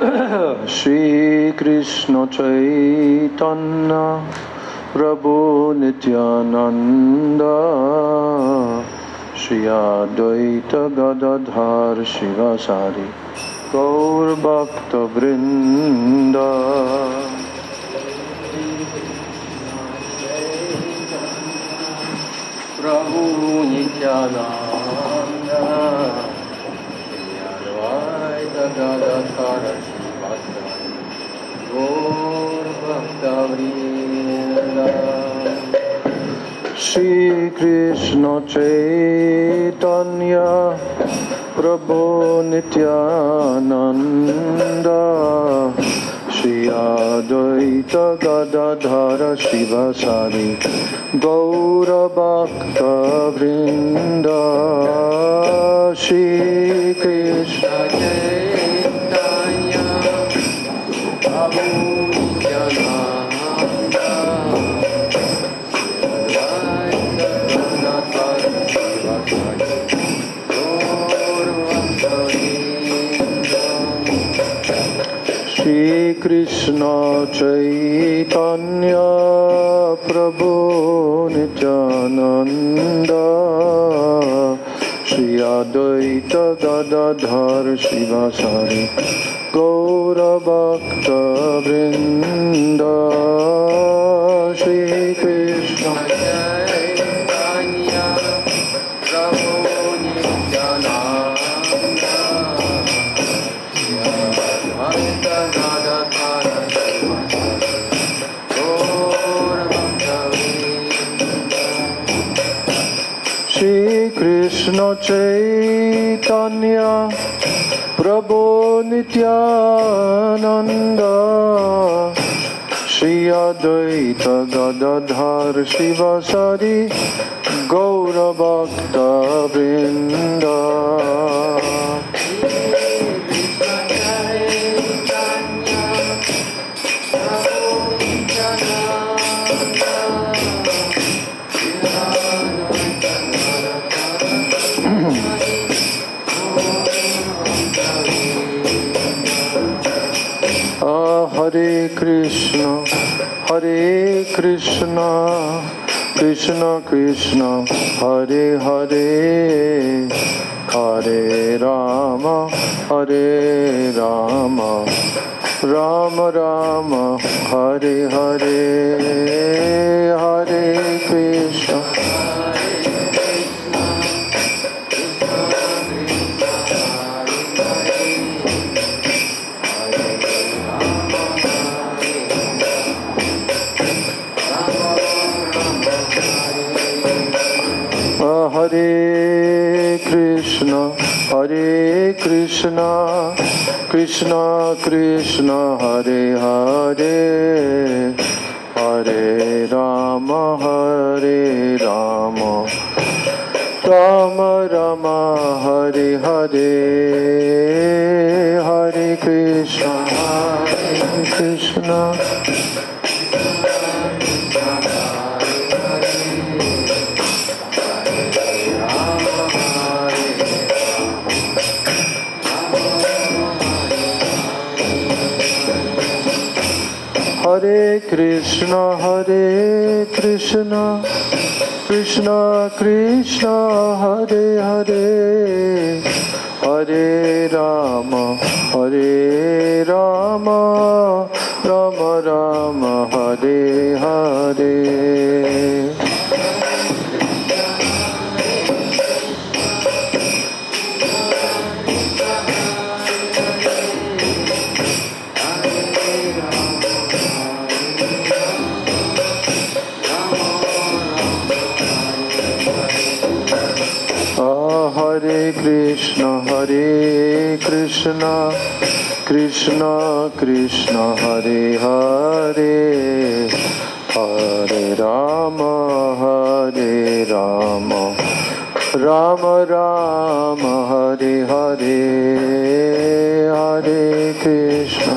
Shri Krishna Chaitanya Prabhu Nityananda Shri Advaita Gadadhar Shivasari Gaur Bhakta Vrinda Prabhu Nityananda Shri Advaita Gadadhar Shivasari Gaur Bhakta Vrinda Shri Krishna Chaitanya Prabhu Nityananda Shri Advaita Gadadhara Shivasari Gaura Bhakta Vrinda Shri Krishna Chaitanya Prabhu Nityananda Shri Krishna Chaitanya Prabhu Nityananda Shri Advaita Gadadhar Shivasari Gaura Bhakta Vrinda Shri Krishna Chaitanya Prabhu Nityananda Shri Krishna Chaitanya Prabhu Nityananda Shri Advaita Gadadhar Shivasari Gaura Bhakta Vrinda Hare Krishna, Krishna Krishna, Hare Hare, Hare Rama, Rama Rama, Hare Hare, Hare Krishna. Hare Krishna, Krishna Krishna, Hare Hare, Hare Rama, Rama Rama, Hare Hare, Hare Krishna, Krishna. Hare Krishna, Krishna Krishna, Hare Hare, Hare Rama, Rama Rama, Hare Hare. Hare Krishna, Krishna Krishna, Hare Hare, Hare Rama, Rama Rama, Hare Hare, Hare Krishna.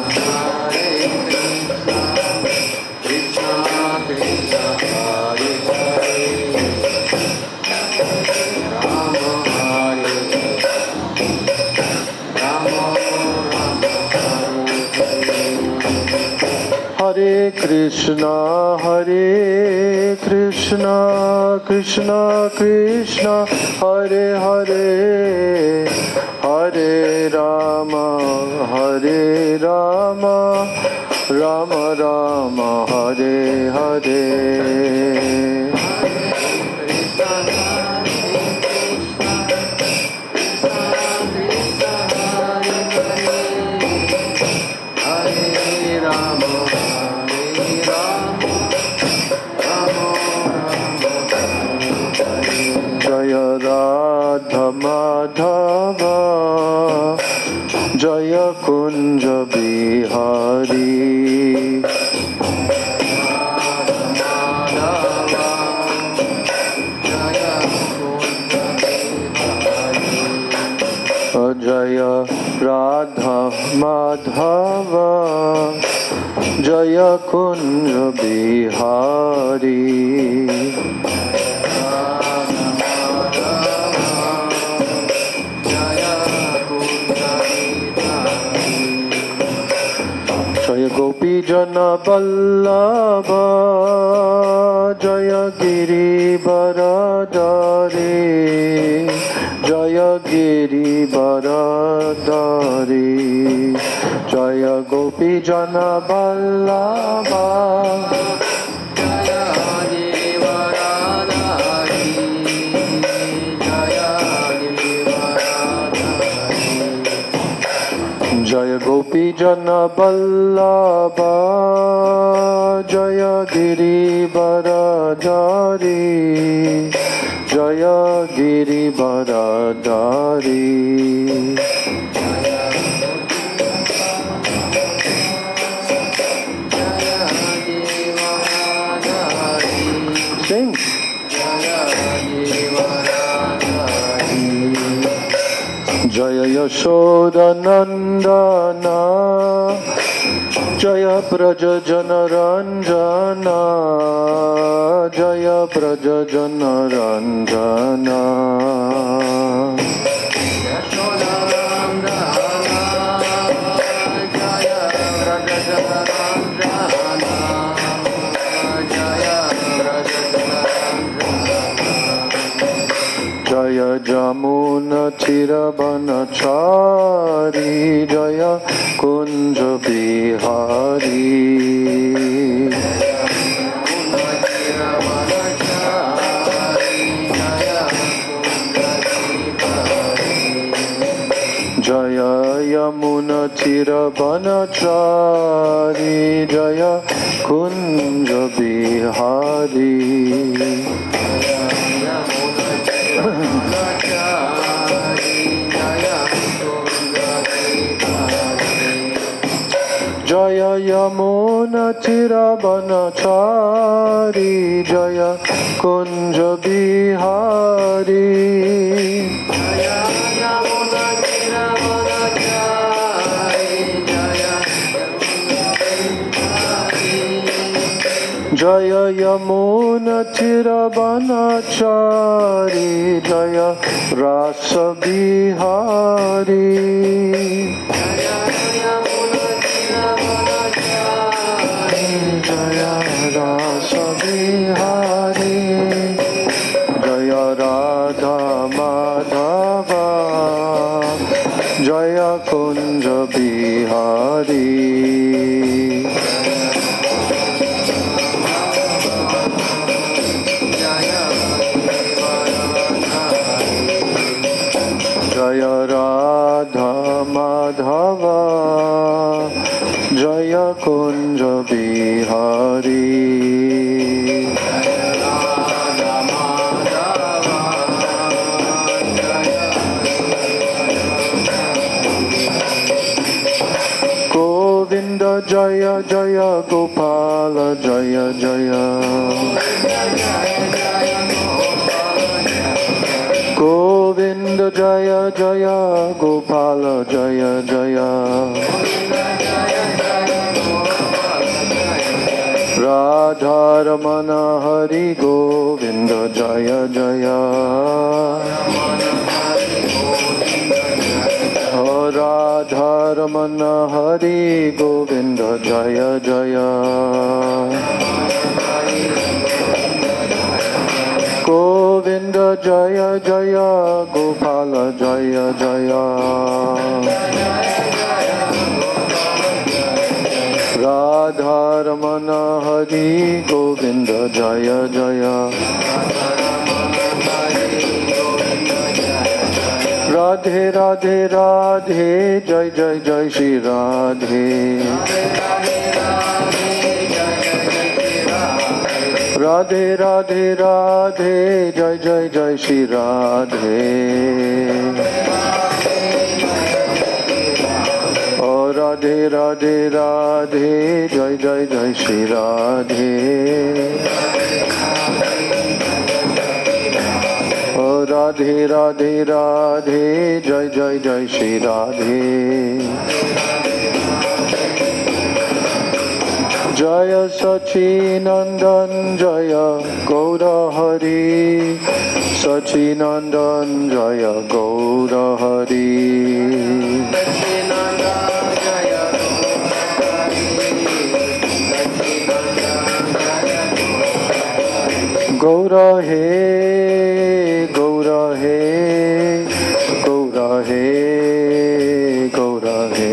Hare Krishna, Krishna Krishna, Hare Hare, Hare Rama, Rama Rama, Hare Hare. Jaya Radha Madhava, Jaya Kunja Bihari. Jaya Radha Madhava, Jaya Kunja Bihari. Jaya Gopi Jana Vallabha, Jaya Giri Baradari, Jaya Giri Baradari, Jaya Gopi Jana Vallabha, Jaya Giri Baradari, Jaya Giri Baradari, Jaya Gopi Jana Vallabha, Jaya Giri Baradari, Jaya Giri Baradari. Sing. Jaya Yashoda Nandana, Jaya Braja Janaranjana, Jaya Braja Janaranjana. Yashoda Nandana, Jaya Braja Janaranjana, Jaya Braja Janaranjana. Jaya Jamuna Chirabanachari, Jaya Kunja Bihari. Jaya Yamuna Chirabanachari, Jaya Kunja Bihari. Jaya Yamuna Chirabanachari, Jaya Kunja Bihari. Jaya Yamuna Chirabanachari, Jaya Jaya Yamuna Chirabanachari, Jaya Rasa Bihari. Jaya Yamuna Chirabanachari, Jaya Rasa Bihari. Jaya Radha Madhava, Jaya Kunja Bihari. Jaya Radha Madhava, Jaya Kunja Bihari. Govinda Jaya Jaya Gopala Jaya Jaya. Govinda Jaya Jaya Gopala Jaya Jaya. Radha Ramana Hari Govinda Jaya Jaya. Radha Radharamana Hari Govinda Jaya Jaya Govinda Jaya Jaya Gopala Jaya Jaya Radharamana Hari Govinda Jaya Jaya Radhe Radhe Radhe Jai Jai Jai Shri Radhe Radhe Radhe Radhe Jai Jai Jai Shri Radhe Oh Radhe Radhe Radhe Jai Jai Jai Shri Radhe Oh Radhe Radhe Radhe Jai Jai Jai Shri Radhe Jaya Sachinandan Jaya Gaura Hari Sachinandan Jaya Gaura Hari Gaura He Gaura He Gaura He Gaura He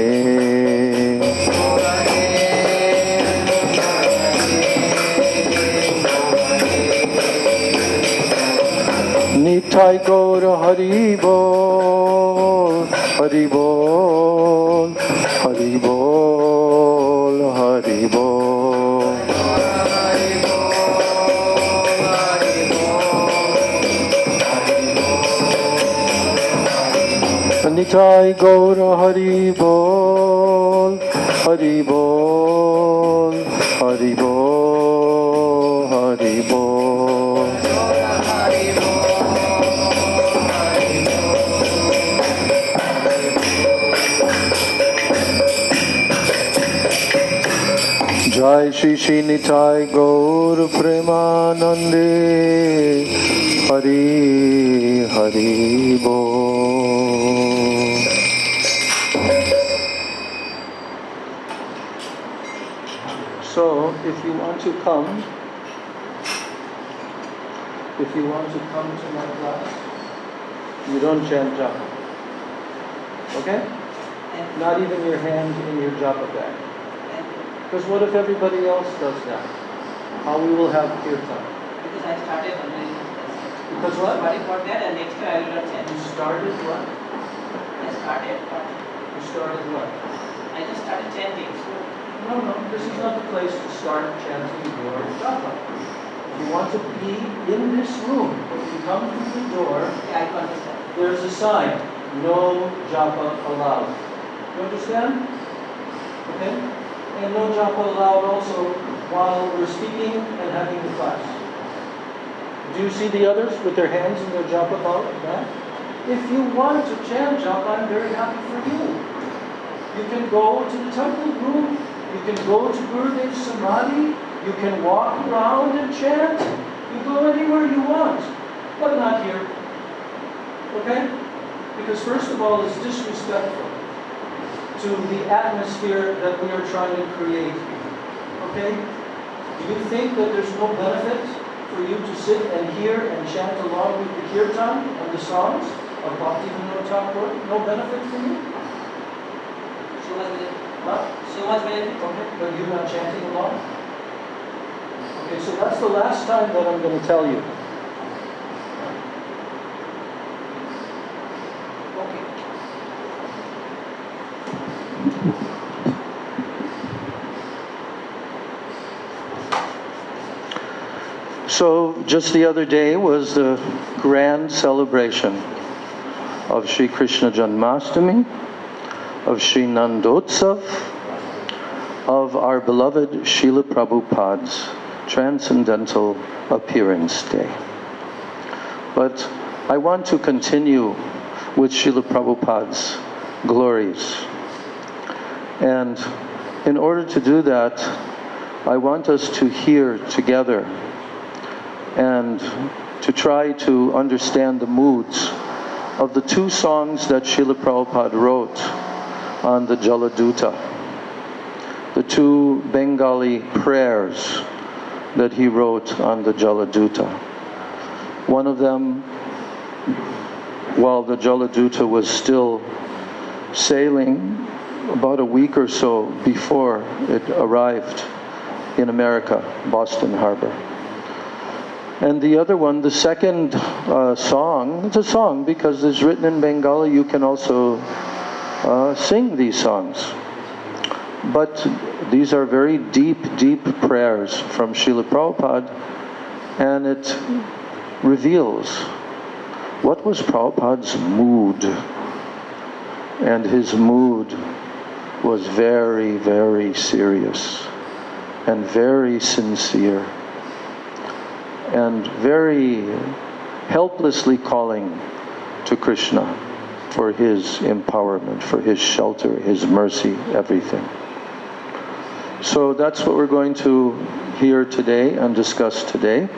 Nitai Gaura Hari Bol Hari Bol Hari Bol Hari Bol Nitai Gaura Hari Bol Hari Bol Hari Bol Hari Bol Jai Shri Shri Nitai Gaur Premanande Hari Hari Bol. So, if you want to come to my class, you don't chant japa. Okay? Not even your hand in your japa bag. Because what if everybody else does that? How we will have kirtan? Because I started already. Because what? Sorry for that, and next year I will not chant. You started what? I started what? You started what? I just started chanting. So No, this is not the place to start chanting your japa. If you want to be in this room, if you come through the door, I understand. there's a sign, no japa allowed. You understand? Okay? And no japa allowed also while we're speaking and having the class. Do you see the others with their hands in their japa bag? If you want to chant japa, I'm very happy for you. You can go to the temple room, you can go to Gurudev's Samadhi, you can walk around and chant, you go anywhere you want, but not here. Okay? Because first of all, it's disrespectful to the atmosphere that we are trying to create here. Okay? Do you think that there's no benefit for you to sit and hear and chant along with the kirtan and the songs of Bhaktivinoda Thakur? No benefit for you? So much benefit. Huh? So much benefit. Okay, but you're not chanting along? Okay, so that's the last time that I'm going to tell you. Okay. So, just the other day was the grand celebration of Sri Krishna Janmashtami, of Sri Nandotsav, of our beloved Srila Prabhupada's Transcendental Appearance Day. But I want to continue with Srila Prabhupada's glories. And in order to do that, I want us to hear together and to try to understand the moods of the two songs that Srila Prabhupada wrote on the Jaladuta, the 2 Bengali prayers that he wrote on the Jaladuta. One of them, while the Jaladuta was still sailing, about a week or so before it arrived in America, Boston Harbor. And the other one, the second song, it's a song because it's written in Bengali. You can also sing these songs. But these are very deep, deep prayers from Srila Prabhupada, and it reveals what was Prabhupada's mood. And his mood was very, very serious and very sincere and very helplessly calling to Krishna for his empowerment, for his shelter, his mercy, everything. So that's what we're going to hear today and discuss today.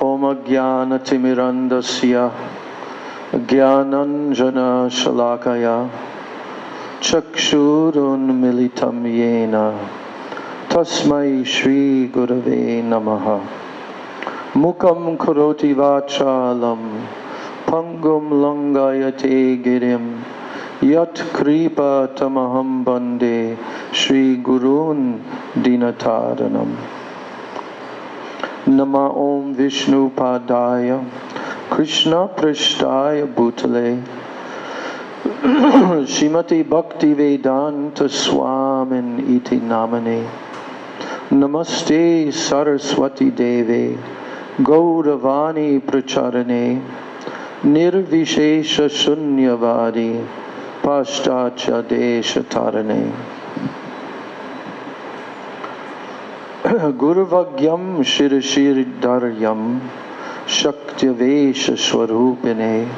Om Ajnana-timirandasya Jnananjana Shalakaya Chakshurunmilitam Yena Tasmai Shri Gurave Namaha Mukam Karoti Vachalam Pangum Langayate Girim Yat Kripa Tamaham Bande Shri Gurun Dinataranam Nama Om Vishnu Padaya Krishna Prishtaya Bhutale Shrimati Bhakti Vedanta Swamin Iti Namane Namaste Saraswati Deve Gauravani Pracharane Nirvishesha Shunyavadi Pashtacha Desha Tarane Gurvagyam Shirashirdaryam Shaktavesha Swarupine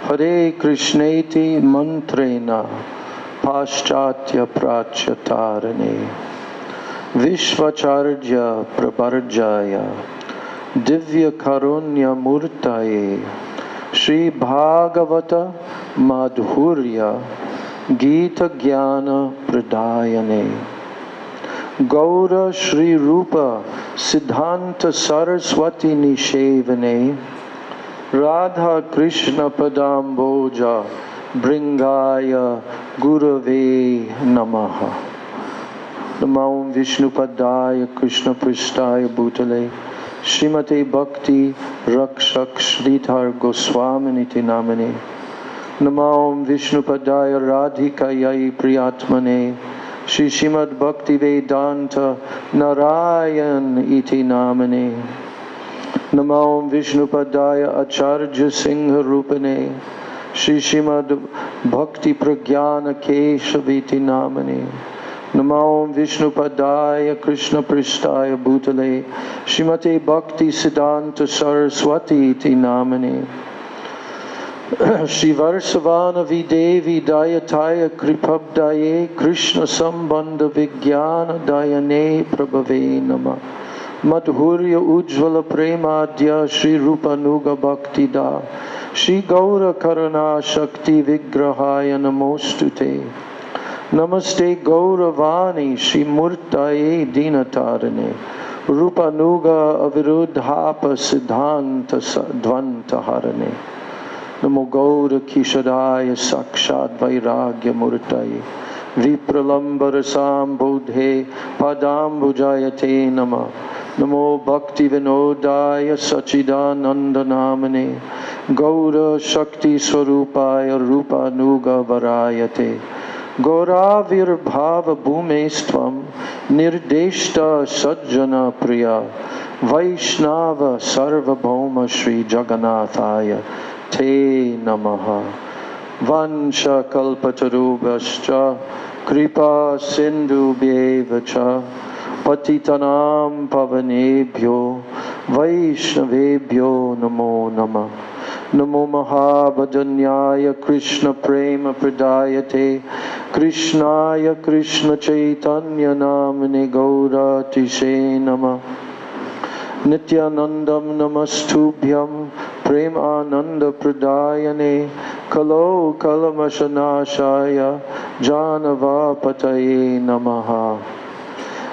Hare Krishneti Mantrena Paschatya Prachyatarane Vishvacharya Prabarjaya Divya Karunya Murtaye Shri Bhagavata Madhurya Gita Jnana Pradayane Gaura Shri Rupa Siddhanta Saraswati Nishevane Radha Krishna Padamboja Bringaya Gurave Namaha Namo Vishnu Padaya Krishna Prishtaya Bhutale Srimate Bhakti Rakshak Sridhar Goswaminiti Namane Namo Vishnu Padaya Radhikayai Priyatmane Shri Srimad Bhakti Vedanta Narayan Iti Namane Namo Vishnu Padaya Acharya Singha Rupane Shri Srimad Bhakti Pragyana Keshaviti Namane Namo Vishnu Padaya Krishna Prishtaya Bhutale Srimate Bhakti Siddhanta Saraswati Iti Namane Shri Varsavana Videvi Dayataya Kripabdaye Krishna Sambandha Vijnana Dayane Prabhave Nama Madhurya Ujjvala Premadya Shri Rupanuga Bhakti Da Shri Gaura Karana Shakti Vigrahaya Namostute Namaste Gauravani Shri Murtaye Dinatarane Rupanuga Aviruddhapa Siddhanta Dvanta Harane Namo Gaura Kishadaya Sakshat Vairagya Murtaye Vipralambara Sambodhe Padambujayate Nama Namo Bhakti Vinodaya Sachidananda Namane Gaura Shakti Swarupaya Rupa Nuga Varayate Gauravir Bhava Bhumestvam Nirdeshta Sajjana Priya Vaishnava Sarvabhauma Shri Jagannathaya Te Namaha Vansha Kalpatarubhascha Kripa Sindhu Bhevacha Patitanam Pavanebhyo Vaishnavebhyo Namo Namah Namo Mahabhajanyaya Krishna Prema Pradayate Krishnaya Krishna Chaitanya Namane Gauratishe Namah Nityanandam Namastubhyam Prem Ananda Pradayane Kalo Kalamashanashaya Janavapataye Namaha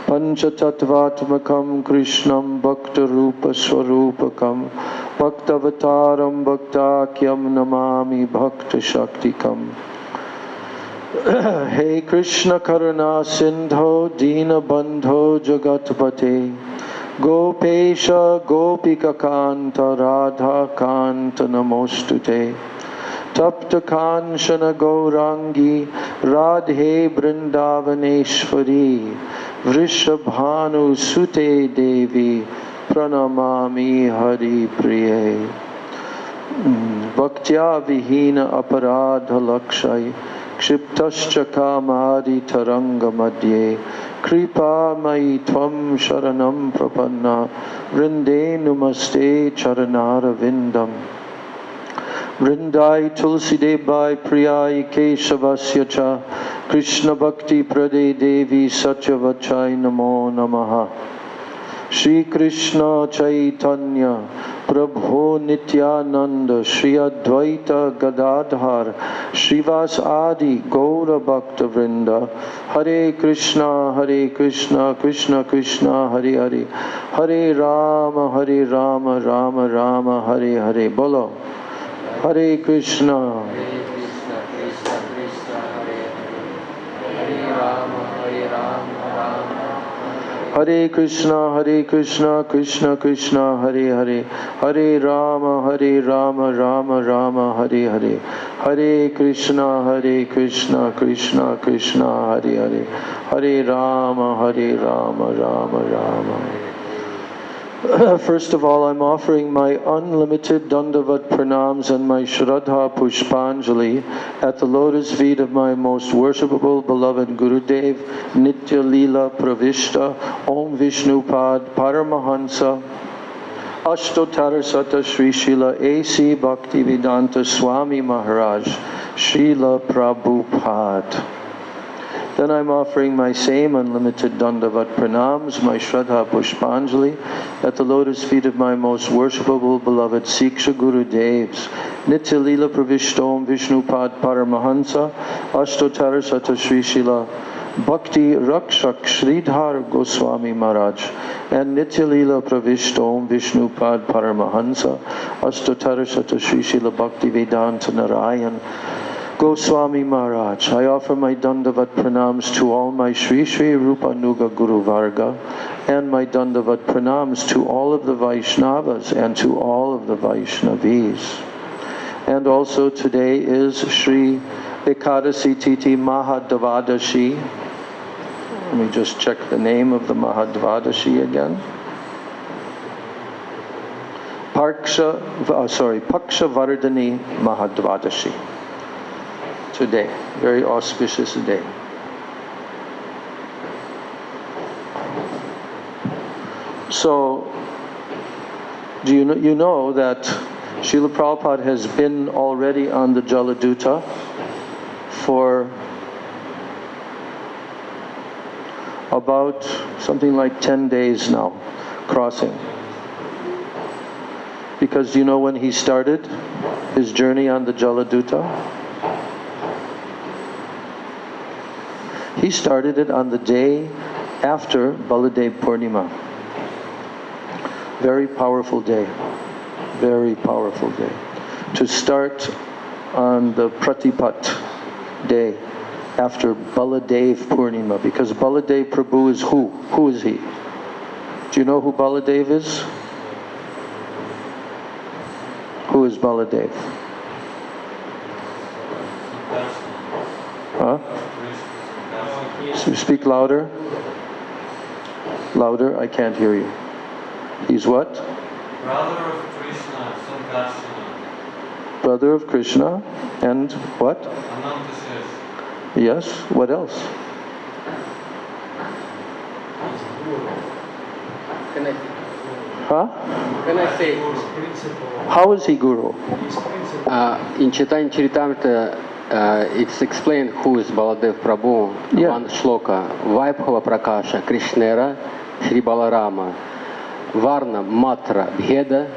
Panchatattvatmakam Krishnam Bhakta Rupa Swarupakam Bhaktavataram Bhaktakyam Namami Bhakta Shaktikam Hey Krishna Karuna Sindho Dina Bandho Jagatpate Gopesha Gopika Kanta Radha Kanta Namostute Tapta Kanchana Gaurangi Radhe Brindavaneshwari Vrishabhanu Sute Devi Pranamami Hari Priye Bhaktya Vihina Aparadha Lakshay Kshiptascha Kamadi Taranga Madhye Kripa Mai Tvam Sharanam Prapanna Vrinde Numaste Charanara Vindam Vrindai Tulsi Debai Priyai Keshavasya Cha Krishna Bhakti Prade Devi Satyavachai Namo Namaha Shri Krishna Chaitanya Prabhu Nityananda Shri Advaita Gadadhar Shrivas Adi Gaura Bhakta Vrinda Hare Krishna Krishna Krishna Hare Hare Hare Rama Rama Rama Hare Hare Bolo Hare Krishna Krishna Krishna Hare Hare Hare Rama Rama Hare Krishna Krishna Krishna Hare Hare Hare Rama Rama Rama Hare Hare Hare Krishna Krishna Krishna Hare Hare Hare Rama Rama Rama First of all, I'm offering my unlimited Dandavat Pranams and my Shraddha Pushpanjali at the lotus feet of my most worshipable beloved Gurudev, Nitya Leela Pravishta, Om Vishnupad Paramahansa, Ashtottara Sata Sri Srila A.C. Bhaktivedanta Swami Maharaj, Srila Prabhupada. Then I'm offering my same unlimited Dandavat Pranams, my Shraddha Pushpanjali, at the lotus feet of my most worshipable beloved Siksha Gurudevs, Nitya Leela Pravishta Om Vishnupad Paramahansa, Ashtottara Sata Sri Srila Bhakti Rakshak Sridhar Goswami Maharaj, and Nitya Leela Pravishta Om Vishnupad Paramahansa, Ashtottara Sata Sri Srila Bhaktivedanta Narayan Goswami Maharaj. I offer my Dandavat Pranams to all my Sri Sri Rupanuga Guru Varga and my Dandavat Pranams to all of the Vaishnavas and to all of the Vaishnavis. And also today is Sri Ekadasi Titi Mahadvadashi. Let me just check the name of the Mahadvadashi again. Paksha Vardhani Mahadvadashi. Today, very auspicious day. So, do you know that Srila Prabhupada has been already on the Jaladuta for about something like 10 days now, crossing. Because you know when he started his journey on the Jaladuta? He started it on the day after Baladev Purnima. Very powerful day. Very powerful day. To start on the Pratipat day after Baladev Purnima. Because Baladev Prabhu is who? Who is he? Do you know who Baladev is? Who is Baladev? Huh? Speak louder. Louder, I can't hear you. He's what? Brother of Krishna, Sankarsana. Brother of Krishna, and what? Anantashesh. Yes, what else? Can I Huh? say? How is he Guru? In Chaitanya Charitamrita, It's explained who is Baladev Prabhu. Yeah. One shloka. Vaibhava Prakasha Krishnera Shri Balarama. Varna Matra Bheda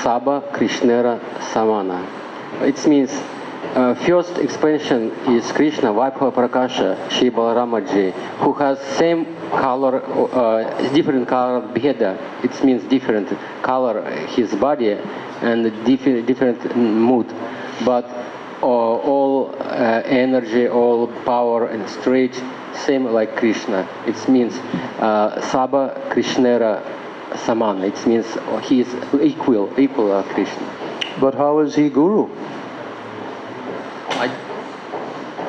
Saba Krishnera Samana. It means first expansion is Krishna Vaibhava Prakasha Shri Balaramaji, who has same color, different color Bheda. It means different color his body and different mood, but all energy, all power and straight, same like Krishna. It means Saba Krishnera Samana. It means he is equal Krishna. But how is he guru?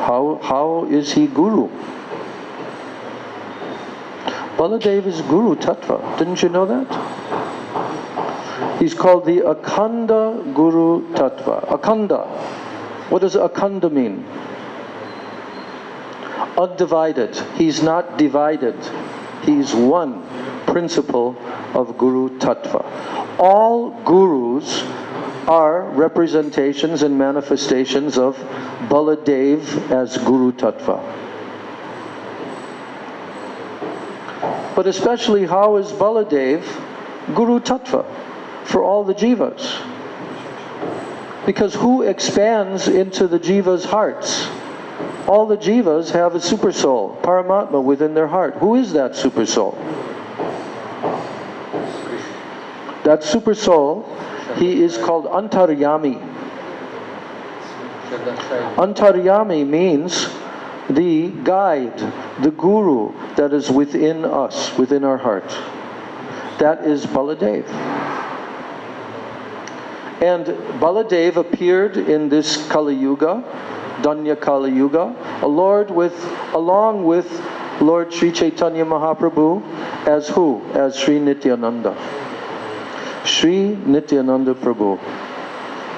How is he guru? Baladev is Guru Tattva. Didn't you know that? He's called the Akhanda Guru Tattva. Akhanda. What does Akhanda mean? Undivided. He's not divided. He's one principle of Guru Tattva. All gurus are representations and manifestations of Baladev as Guru Tattva. But especially, how is Baladev Guru Tattva for all the jivas? Because who expands into the jivas' hearts? All the jivas have a super soul, Paramatma, within their heart. Who is that super soul? That super soul, he is called Antaryami. Antaryami means the guide, the guru that is within us, within our heart. That is Baladev. And Baladev appeared in this Kali Yuga, Danya Kali Yuga, along with Lord Sri Chaitanya Mahaprabhu as who? As Sri Nityananda. Sri Nityananda Prabhu.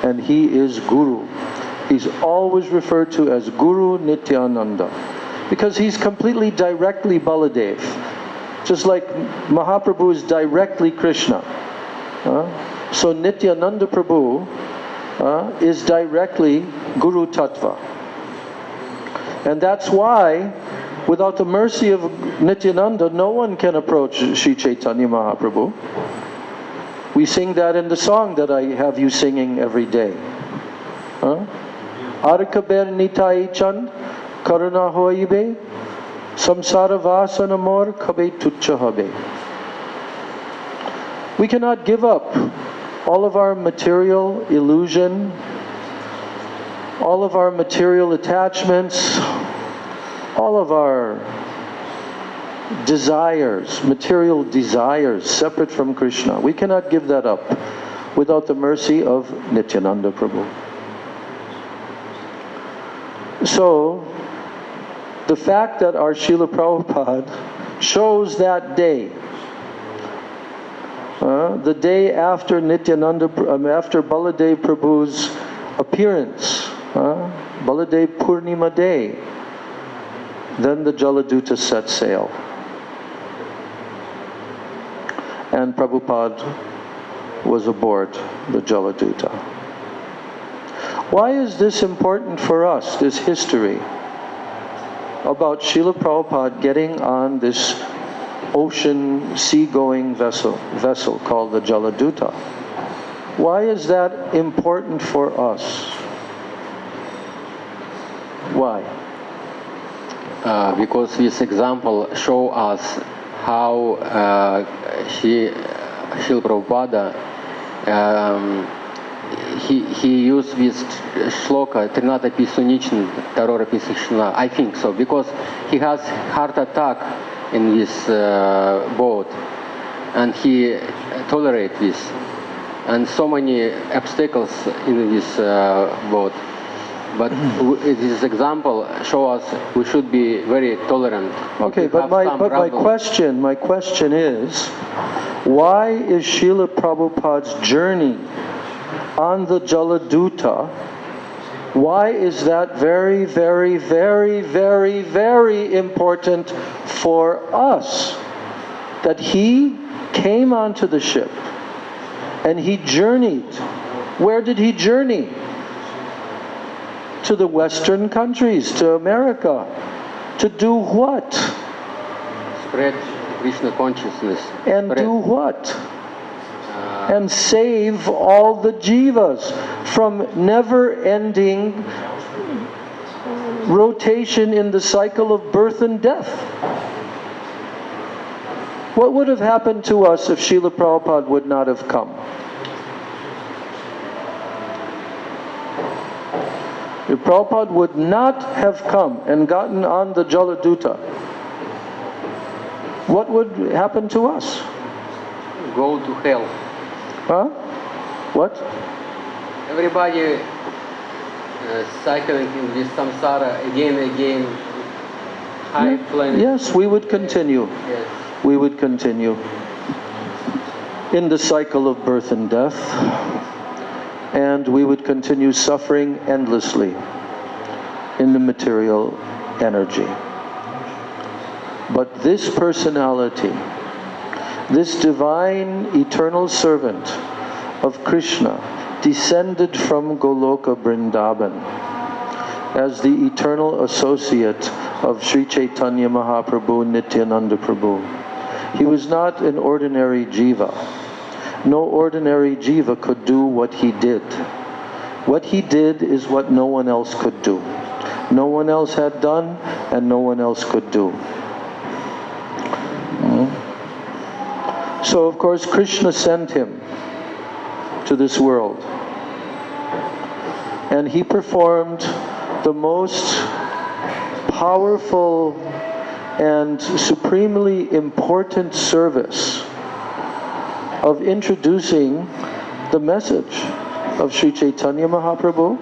And he is Guru. He's always referred to as Guru Nityananda. Because he's completely directly Baladev. Just like Mahaprabhu is directly Krishna. So Nityananda Prabhu is directly Guru Tattva. And that's why, without the mercy of Nityananda, no one can approach Sri Chaitanya Mahaprabhu. We sing that in the song that I have you singing every day. Arkaber Nitai Chand Karuna Hoibe Samsara Vasana Mor Kabe Tucha Habe. We cannot give up all of our material illusion, all of our material attachments, all of our desires, material desires separate from Krishna. We cannot give that up without the mercy of Nityananda Prabhu. So, the fact that our Srila Prabhupada chose that day, the day after after Baladev Prabhu's appearance, Baladev Purnima Day, then the Jaladuta set sail. And Prabhupada was aboard the Jaladuta. Why is this important for us, this history about Srila Prabhupada getting on this ocean, sea-going vessel called the Jaladuta? Why is that important for us? Why? Because this example show us how Srila Prabhupada he used this shloka Trinata Pisunichin Tarora Pisishna. I think so, because he has heart attack in this boat, and he tolerate this, and so many obstacles in this boat. But this example show us we should be very tolerant. Okay, but my question is, why is Srila Prabhupada's journey on the Jaladuta, why is that very, very, very, very, very important for us? That he came onto the ship and he journeyed. Where did he journey? to the Western countries, to America. To do what? Spread Krishna consciousness. And Spread, do what? uh, And save all the jivas from never-ending rotation in the cycle of birth and death. What would have happened to us if Srila Prabhupada would not have come? If Prabhupada would not have come and gotten on the Jaladuta, what would happen to us? go to hell. Huh? What? Everybody cycling in this samsara again and again. High planet. Yes, we would continue. Yes. We would continue in the cycle of birth and death, and we would continue suffering endlessly in the material energy. But this personality, this divine eternal servant of Krishna, descended from Goloka Vrindavan as the eternal associate of Sri Chaitanya Mahaprabhu, Nityananda Prabhu. He was not an ordinary jiva. No ordinary jiva could do what he did. What he did is what no one else could do. No one else had done, and no one else could do. So of course Krishna sent him to this world, and he performed the most powerful and supremely important service of introducing the message of Sri Chaitanya Mahaprabhu,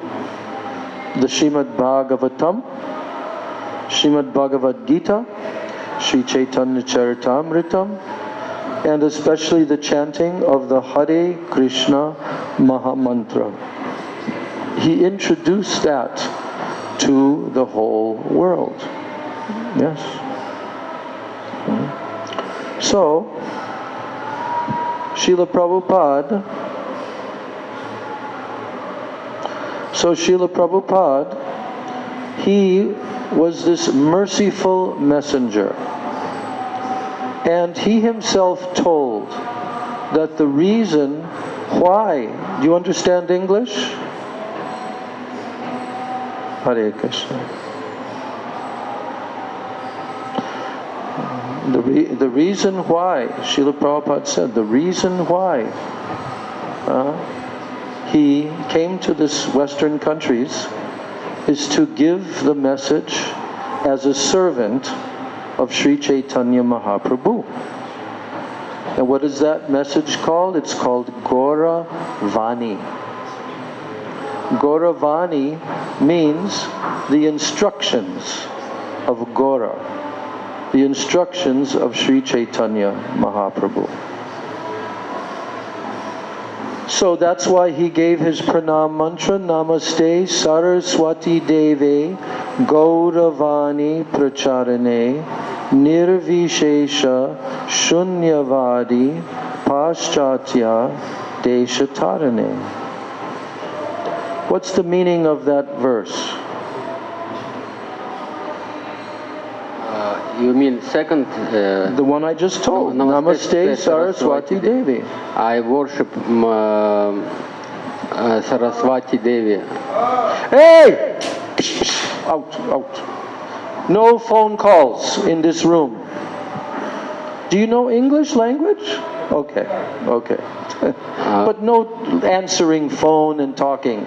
the Srimad Bhagavatam, Srimad Bhagavad Gita, Sri Chaitanya Charitamritam, and especially the chanting of the Hare Krishna Mahamantra. He introduced that to the whole world. Yes. So, Srila Prabhupada, he was this merciful messenger. And he himself told that the reason why, do you understand English? Hare Krishna. The reason why, Srila Prabhupada said, the reason why he came to this Western countries is to give the message as a servant of Sri Chaitanya Mahaprabhu. And what is that message called? It's called Gaura Vani. Gaura Vani means the instructions of Gaura, the instructions of Sri Chaitanya Mahaprabhu. So that's why he gave his pranam mantra, Namaste Saraswati Deve Gauravani Pracharane Nirvishesha Shunyavadi Paschatya Deshatarane. What's the meaning of that verse? You mean second? The one I just told. Namaste Namaste Saraswati Devi. I worship Saraswati Devi. Hey! Out, out. No phone calls in this room. Do you know English language? Okay, okay. But no answering phone and talking.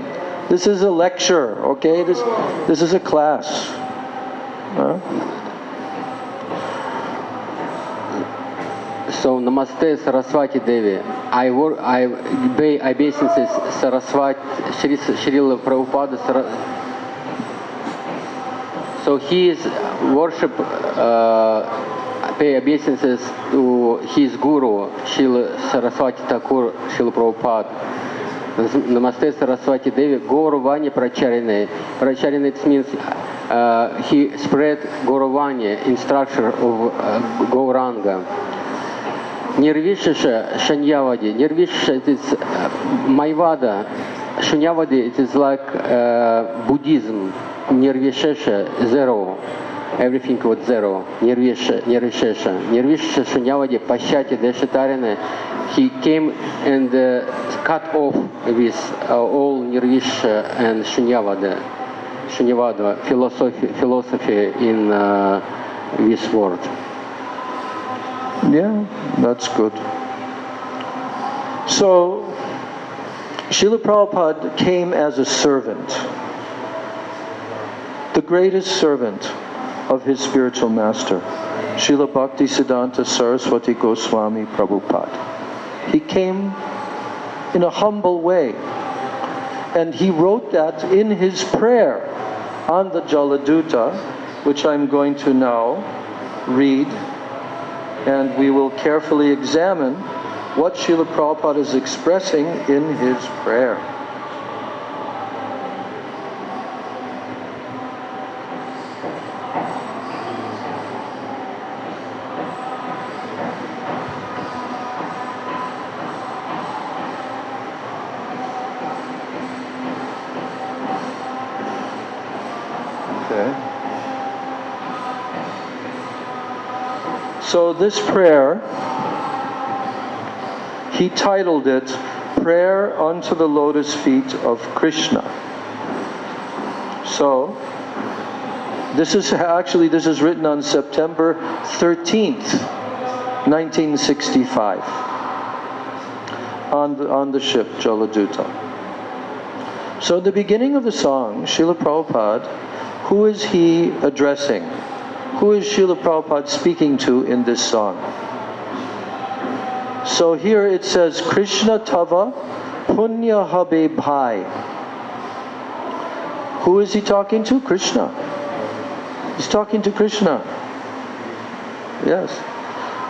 This is a lecture, okay? This is a class. So Namaste Saraswati Devi. I pay obeisances Saraswati Srila Prabhupada. So he is worship, pay obeisances to his guru Srila Saraswati Thakur Srila Prabhupada. Namaste Saraswati Devi Gauravani Pracharine. Pracharine, it means he spread Gauravani, instruction of Gauranga. Nirvishesha Shanyavadi. Nirvishesha is Mayvada Shunyavadi, it is like Buddhism, Nirvishesha, zero. Everything was zero. Nirvishesha. Nirvishesha Shunyavadi, Pashyati Deshatarina, he came and cut off with all Nirvisha and Shunyavada philosophy in this world. Yeah, that's good. So, Srila Prabhupada came as a servant, the greatest servant of his spiritual master, Srila Bhaktisiddhanta Saraswati Goswami Prabhupada. He came in a humble way, and he wrote that in his prayer on the Jaladuta, which I'm going to now read, and we will carefully examine what Srila Prabhupada is expressing in his prayer. Okay. So this prayer, he titled it, Prayer unto the Lotus Feet of Krishna. So, this is written on September 13th, 1965, on the ship Jaladuta. So the beginning of the song, Srila Prabhupada, who is he addressing? Who is Srila Prabhupada speaking to in this song? So here it says, Krishna Tava Punya Habe Bhai. Who is he talking to? Krishna. He's talking to Krishna. Yes.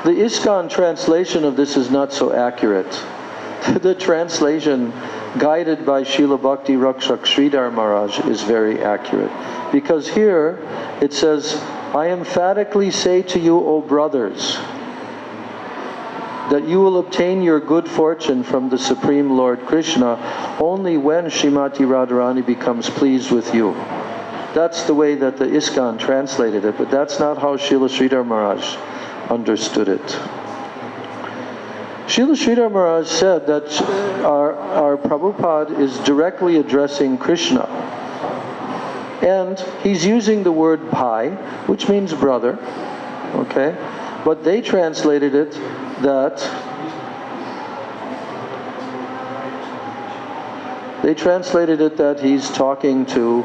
The ISKCON translation of this is not so accurate. The translation guided by Srila Bhakti Rakshak Sridhar Maharaj is very accurate. Because here it says, I emphatically say to you, O brothers, that you will obtain your good fortune from the Supreme Lord Krishna only when Srimati Radharani becomes pleased with you. That's the way that the ISKCON translated it, but that's not how Srila Sridhar Maharaj understood it. Srila Sridhar Maharaj said that our Prabhupada is directly addressing Krishna. And he's using the word bhai, which means brother, okay? But they translated it that he's talking to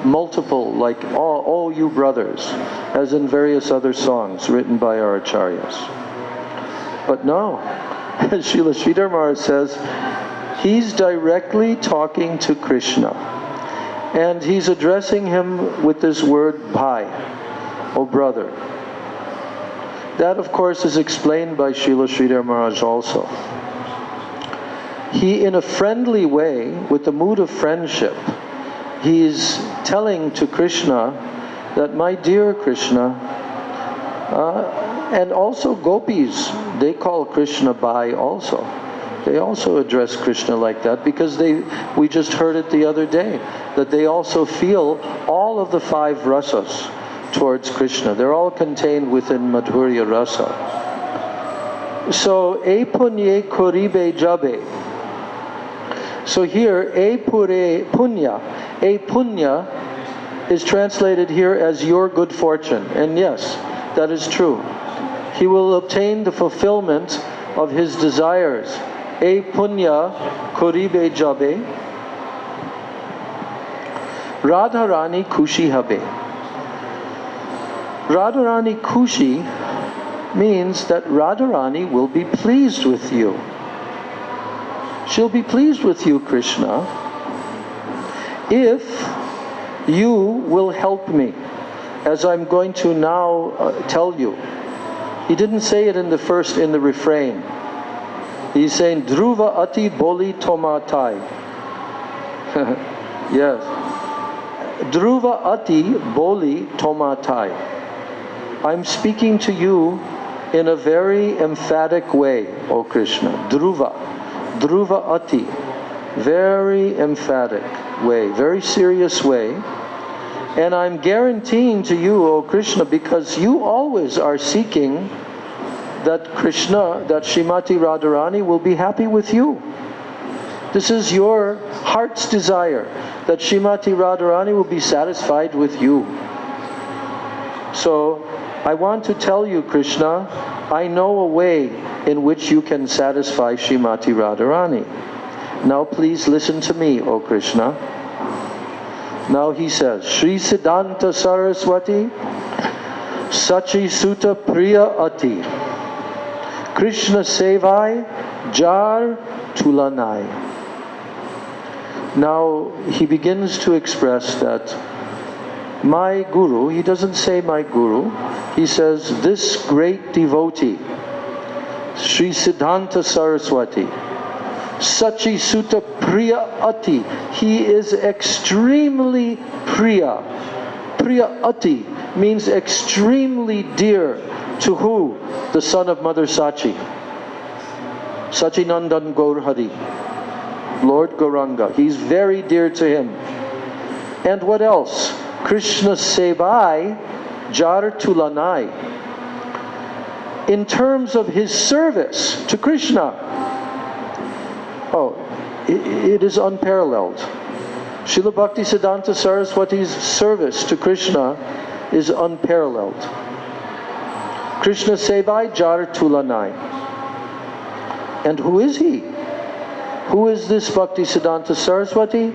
multiple, like all you brothers, as in various other songs written by our acharyas. But no, as Srila Sridhar Maharaj says, he's directly talking to Krishna. And he's addressing him with this word bhai, O brother. That, of course, is explained by Srila Sridhar Maharaj also. He, in a friendly way, with the mood of friendship, he's telling to Krishna that, my dear Krishna, and also gopis, they call Krishna bhai also. They also address Krishna like that because we just heard it the other day, that they also feel all of the 5 rasas towards Krishna. They're all contained within Madhurya rasa. So, e punye koribe jabe. So here, e pure punya. E punya is translated here as your good fortune. And yes, that is true. He will obtain the fulfillment of his desires. E punya koribe jabe. Radharani kushi habe. Radharani kushi means that Radharani will be pleased with you. She'll be pleased with you, Krishna, if you will help me, as I'm going to now tell you. He didn't say it in the refrain. He's saying, Dhruva ati boli tomatai. Yes. Dhruva ati boli tomatai. I'm speaking to you in a very emphatic way, O Krishna. Dhruva. Dhruva ati. Very emphatic way, very serious way. And I'm guaranteeing to you, O Krishna, because you always are seeking that Krishna, that Srimati Radharani will be happy with you. This is your heart's desire, that Srimati Radharani will be satisfied with you. So, I want to tell you, Krishna, I know a way in which you can satisfy Srimati Radharani. Now please listen to me, O Krishna. Now he says, Sri Siddhanta Saraswati Sachi Sutta Priya Ati Krishna Sevai Jar Tulanai. Now he begins to express that my guru, he doesn't say my guru, he says this great devotee, Sri Siddhanta Saraswati, Sachi Sutta Priya Ati, he is extremely Priya. Priya Ati means extremely dear to who? The son of Mother Sachi. Sachinandan Gaurhari, Lord Gauranga. He's very dear to him. And what else? Krishna Sevai Jar Tulanai. In terms of his service to Krishna, it is unparalleled. Srila Bhaktisiddhanta Saraswati's service to Krishna is unparalleled. Krishna Sevai Jar Tulanai. And who is he? Who is this Bhaktisiddhanta Saraswati?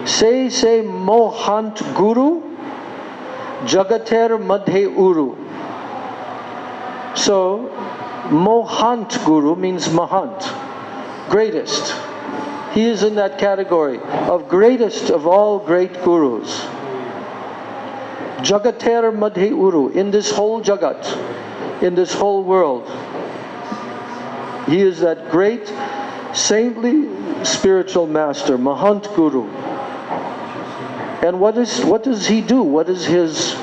Say Mohant Guru Jagater Madhe Uru. So, Mohant Guru means Mahant, greatest. He is in that category of greatest of all great gurus. Jagater Madhe Uru, in this whole Jagat, in this whole world. He is that great saintly spiritual master, Mahant Guru. And what does he do? What is his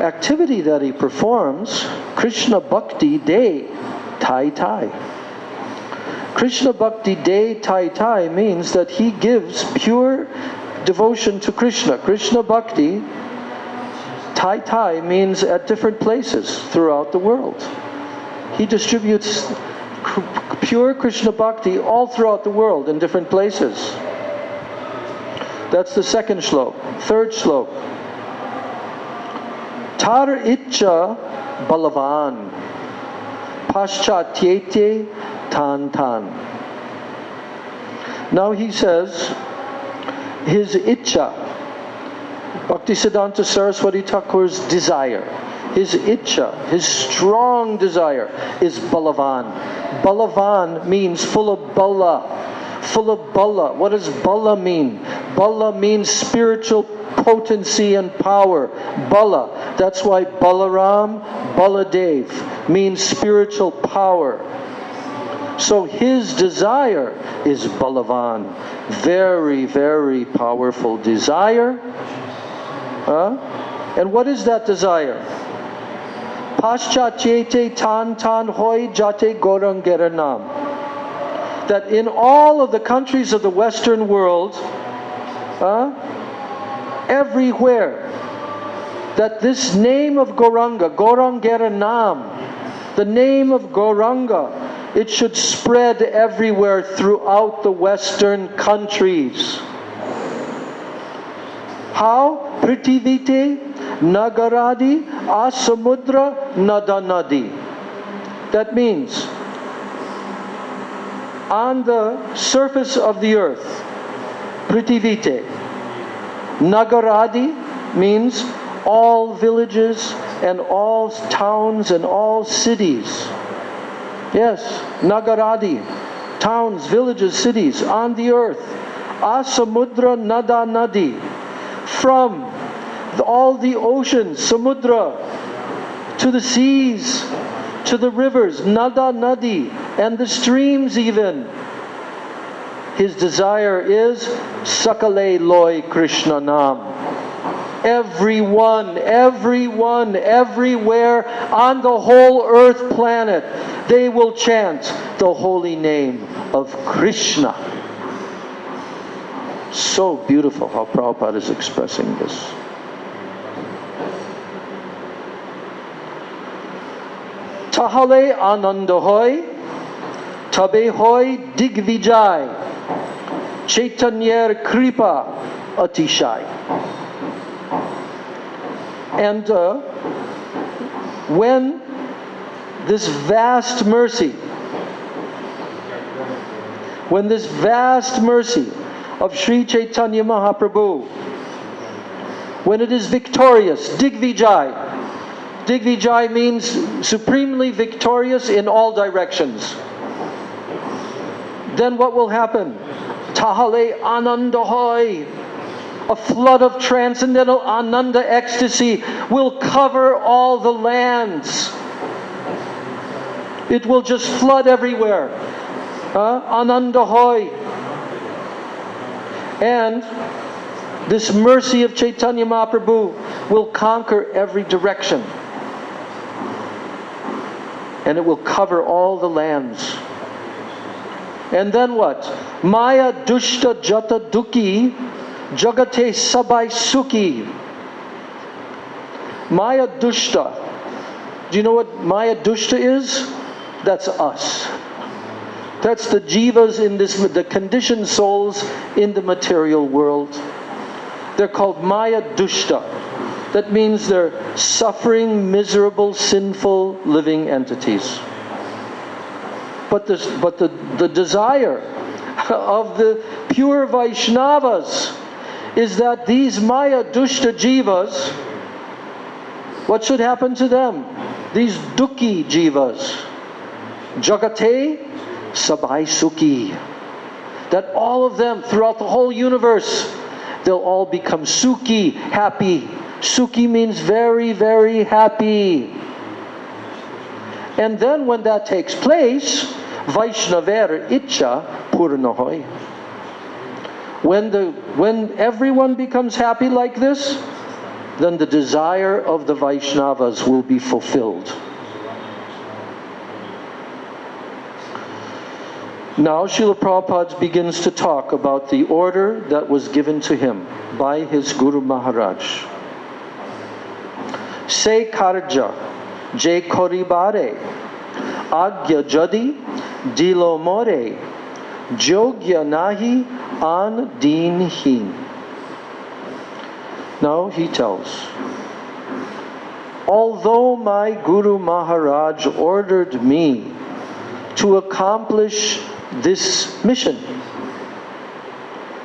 activity that he performs? Krishna Bhakti De Tai Tai. Krishna Bhakti De Tai Tai means that he gives pure devotion to Krishna. Krishna Bhakti Tai Tai means at different places throughout the world. He distributes pure Krishna Bhakti all throughout the world in different places. That's the second shlok. Third shlok. Tar Itcha Balavan Paschatyete Tan Tan. Now he says, his Itcha, Bhaktisiddhanta Saraswati Thakur's desire, his Itcha, his strong desire is Balavan. Balavan means full of Bala. Full of Bala. What does Bala mean? Bala means spiritual potency and power. Bala. That's why Balaram, Baladev means spiritual power. So his desire is Balavan. Very, very powerful desire. And what is that desire? Paschatyete tan tan hoi jate gorangera nam. That in all of the countries of the Western world, everywhere, that this name of Gauranga, Gaurangera Nam, the name of Gauranga, it should spread everywhere throughout the Western countries. How? Prithivite Nagaradi Asamudra Nadanadi. That means on the surface of the earth, Prithivite. Nagaradi means all villages and all towns and all cities. Yes, Nagaradi, towns, villages, cities on the earth. Asamudra Nada Nadi, from all the oceans, Samudra, to the seas, to the rivers, Nada Nadi, and the streams even. His desire is Sakale Loy Krishna Nam. Everyone, everywhere on the whole earth planet, they will chant the holy name of Krishna. So beautiful how Prabhupada is expressing this. Tahale ananda hoy, tabe hoy digvijay, Chaitanyer kripa atishai. And when this vast mercy of Sri Chaitanya Mahaprabhu, when it is victorious, Digvijay. Digvijay means supremely victorious in all directions. Then what will happen? Tahale Anandahoy. A flood of transcendental Ananda ecstasy will cover all the lands. It will just flood everywhere. Anandahoy. And this mercy of Chaitanya Mahaprabhu will conquer every direction. And it will cover all the lands. And then what? Maya dushta jata duki jagate sabai sukhi. Maya dushta. Do you know what Maya dushta is? That's us. That's the jivas in this, the conditioned souls in the material world. They're called Maya dushta. That means they're suffering, miserable, sinful, living entities. But the desire of the pure Vaishnavas is that these Maya dushta jivas, what should happen to them? These dukhi jivas, jagate sabai sukhi, that all of them throughout the whole universe, they'll all become sukhi, happy. Sukhi means very, very happy. And then when that takes place, Vaishnaver Icha Purnahoy. When everyone becomes happy like this, then the desire of the Vaishnavas will be fulfilled. Now Srila Prabhupada begins to talk about the order that was given to him by his Guru Maharaj. Se karja je koribare agya jadi dilo more jogya nahi an dinhin. Now he tells, although my Guru Maharaj ordered me to accomplish this mission,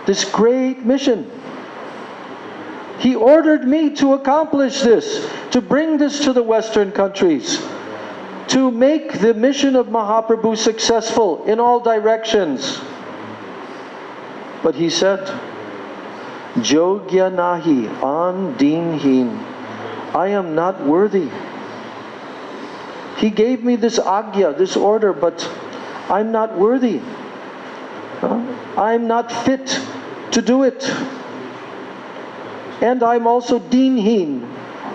this great mission, he ordered me to accomplish this, to bring this to the Western countries, to make the mission of Mahaprabhu successful in all directions. But he said, Jogya nahi an dinhin. I am not worthy. He gave me this agya, this order, but I'm not worthy. I'm not fit to do it. And I'm also dinhin.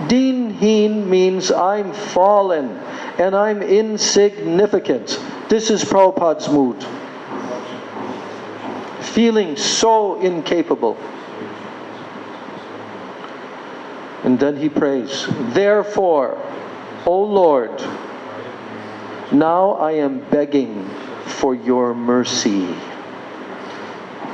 Dinhin means I'm fallen and I'm insignificant. This is Prabhupada's mood. Feeling so incapable. And then he prays, therefore, O Lord, now I am begging for your mercy.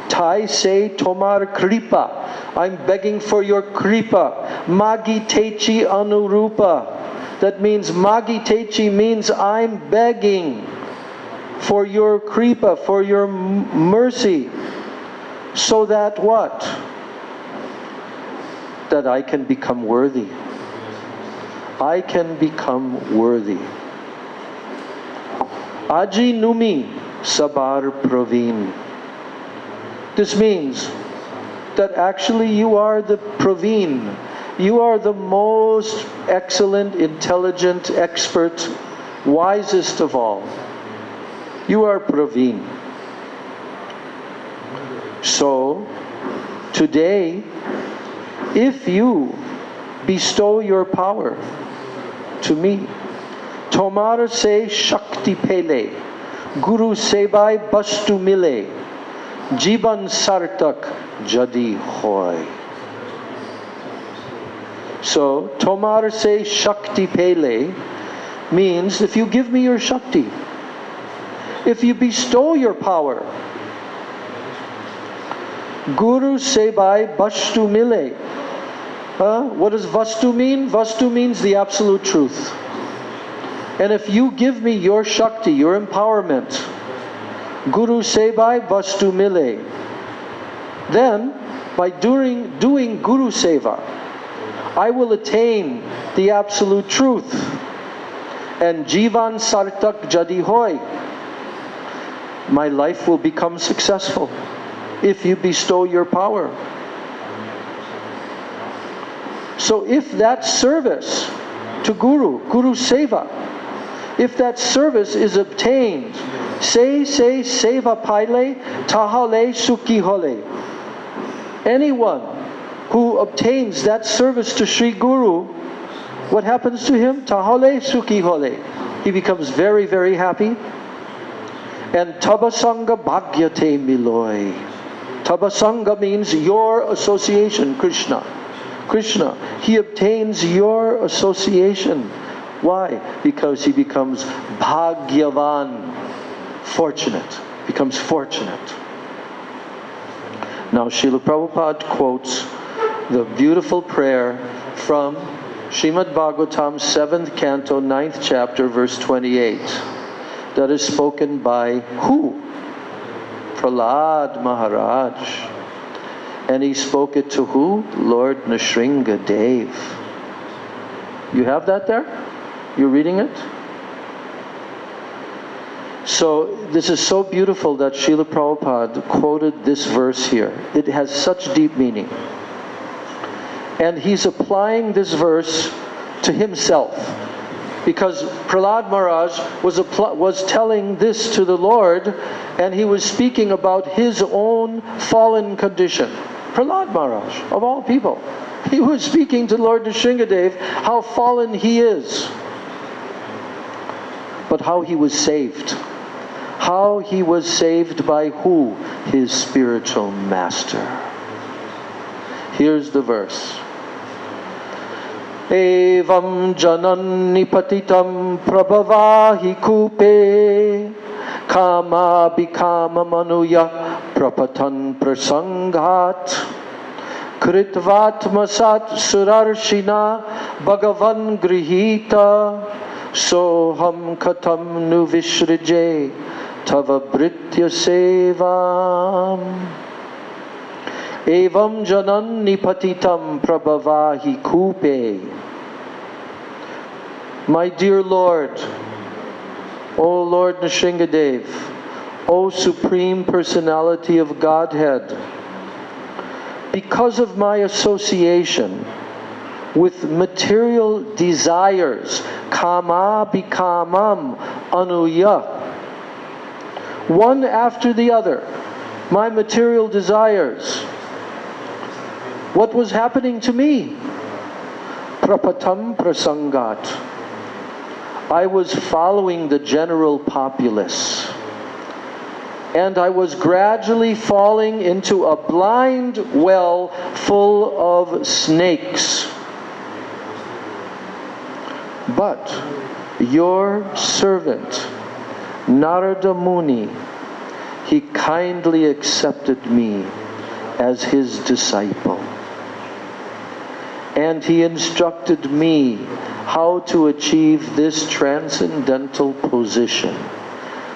Tai se tomar kripa. I'm begging for your kripa. Magi techi anurupa. That means magi techi means I'm begging for your kripa, for your mercy. So that what? That I can become worthy. I can become worthy. Aji numi sabar praveen. This means that actually you are the praveen. You are the most excellent, intelligent, expert, wisest of all. You are praveen. So, today, if you bestow your power to me, tomar se shakti pele, guru sebai bastu mile, Jiban sartak jadi hoy. So, tomar se shakti pele means if you give me your shakti, if you bestow your power, Guru sebai vastu mile. What does vastu mean? Vastu means the absolute truth. And if you give me your shakti, your empowerment, Guru sebai vastu mile, then by doing Guru seva, I will attain the absolute truth. And jivan sartak jadi hoy, my life will become successful if you bestow your power. So if that service to Guru Seva, if that service is obtained, say seva paile, tahale sukhi hole. Anyone who obtains that service to Sri Guru, what happens to him? Tahale sukhi hole. He becomes very, very happy. And tabasanga bhagyate miloi. Tabasanga means your association, Krishna. Krishna, he obtains your association. Why? Because he becomes bhagyavan, fortunate, becomes fortunate. Now Srila Prabhupada quotes the beautiful prayer from Srimad Bhagavatam, 7th canto, 9th chapter, verse 28. That is spoken by who? Prahlad Maharaj. And he spoke it to who? Lord Nrsinga Dev. You have that there? You're reading it? So this is so beautiful that Srila Prabhupada quoted this verse here. It has such deep meaning. And he's applying this verse to himself. Because Prahlad Maharaj was telling this to the Lord, and he was speaking about his own fallen condition. Prahlad Maharaj, of all people. He was speaking to Lord Nrsingadev how fallen he is. But how he was saved. How he was saved by who? His spiritual master. Here's the verse. Evam janani patitam prabhavahi kupe kama bikama manuya prapatan prasanghat kritvatmasat surarshina bhagavan grihita soham katam nu vishrije tava britya sevam. Evam janani patitam prabhavahi kupe. My dear Lord, O Lord Nrsingadev, O Supreme Personality of Godhead, because of my association with material desires, kama bikamam anuya, one after the other, my material desires, what was happening to me? Prapatam prasangat. I was following the general populace. And I was gradually falling into a blind well full of snakes. But your servant, Narada Muni, he kindly accepted me as his disciple. And he instructed me how to achieve this transcendental position.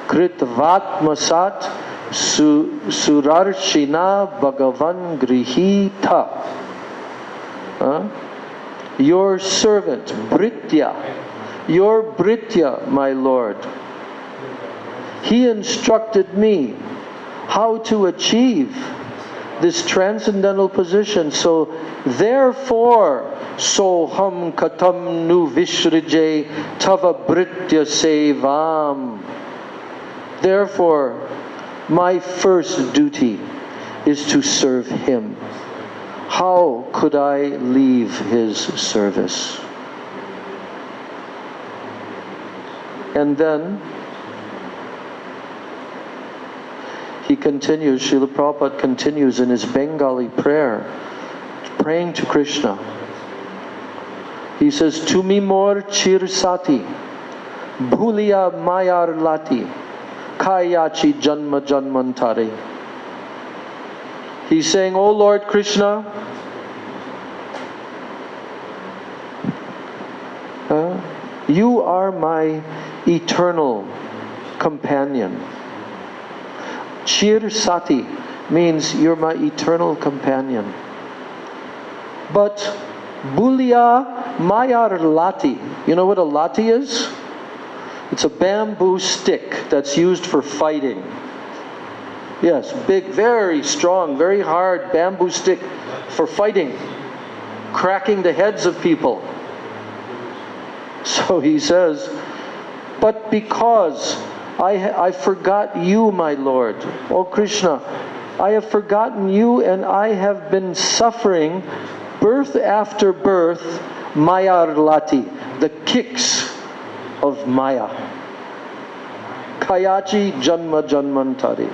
Kritvatmasat surarshina bhagavan grihita. Your servant, Britya, your Britya, my Lord, he instructed me how to achieve this transcendental position. So therefore, soham katam nu vishrije tava britya sevam. Therefore, my first duty is to serve him. How could I leave his service? And then, he continues, Srila Prabhupada continues in his Bengali prayer, praying to Krishna. He says, Tumi mor chir sati, bhuliya mayar lati, kayachi janma janmantari. He's saying, O Lord Krishna, you are my eternal companion. Chir sati means you're my eternal companion. But Bulia Mayar Lati, you know what a lati is? It's a bamboo stick that's used for fighting. Yes, big, very strong, very hard bamboo stick for fighting, cracking the heads of people. So he says, but because I forgot you, my Lord, O Krishna, I have forgotten you and I have been suffering birth after birth, Mayar Lati, the kicks of Maya. Kayachi Janma Janmantari.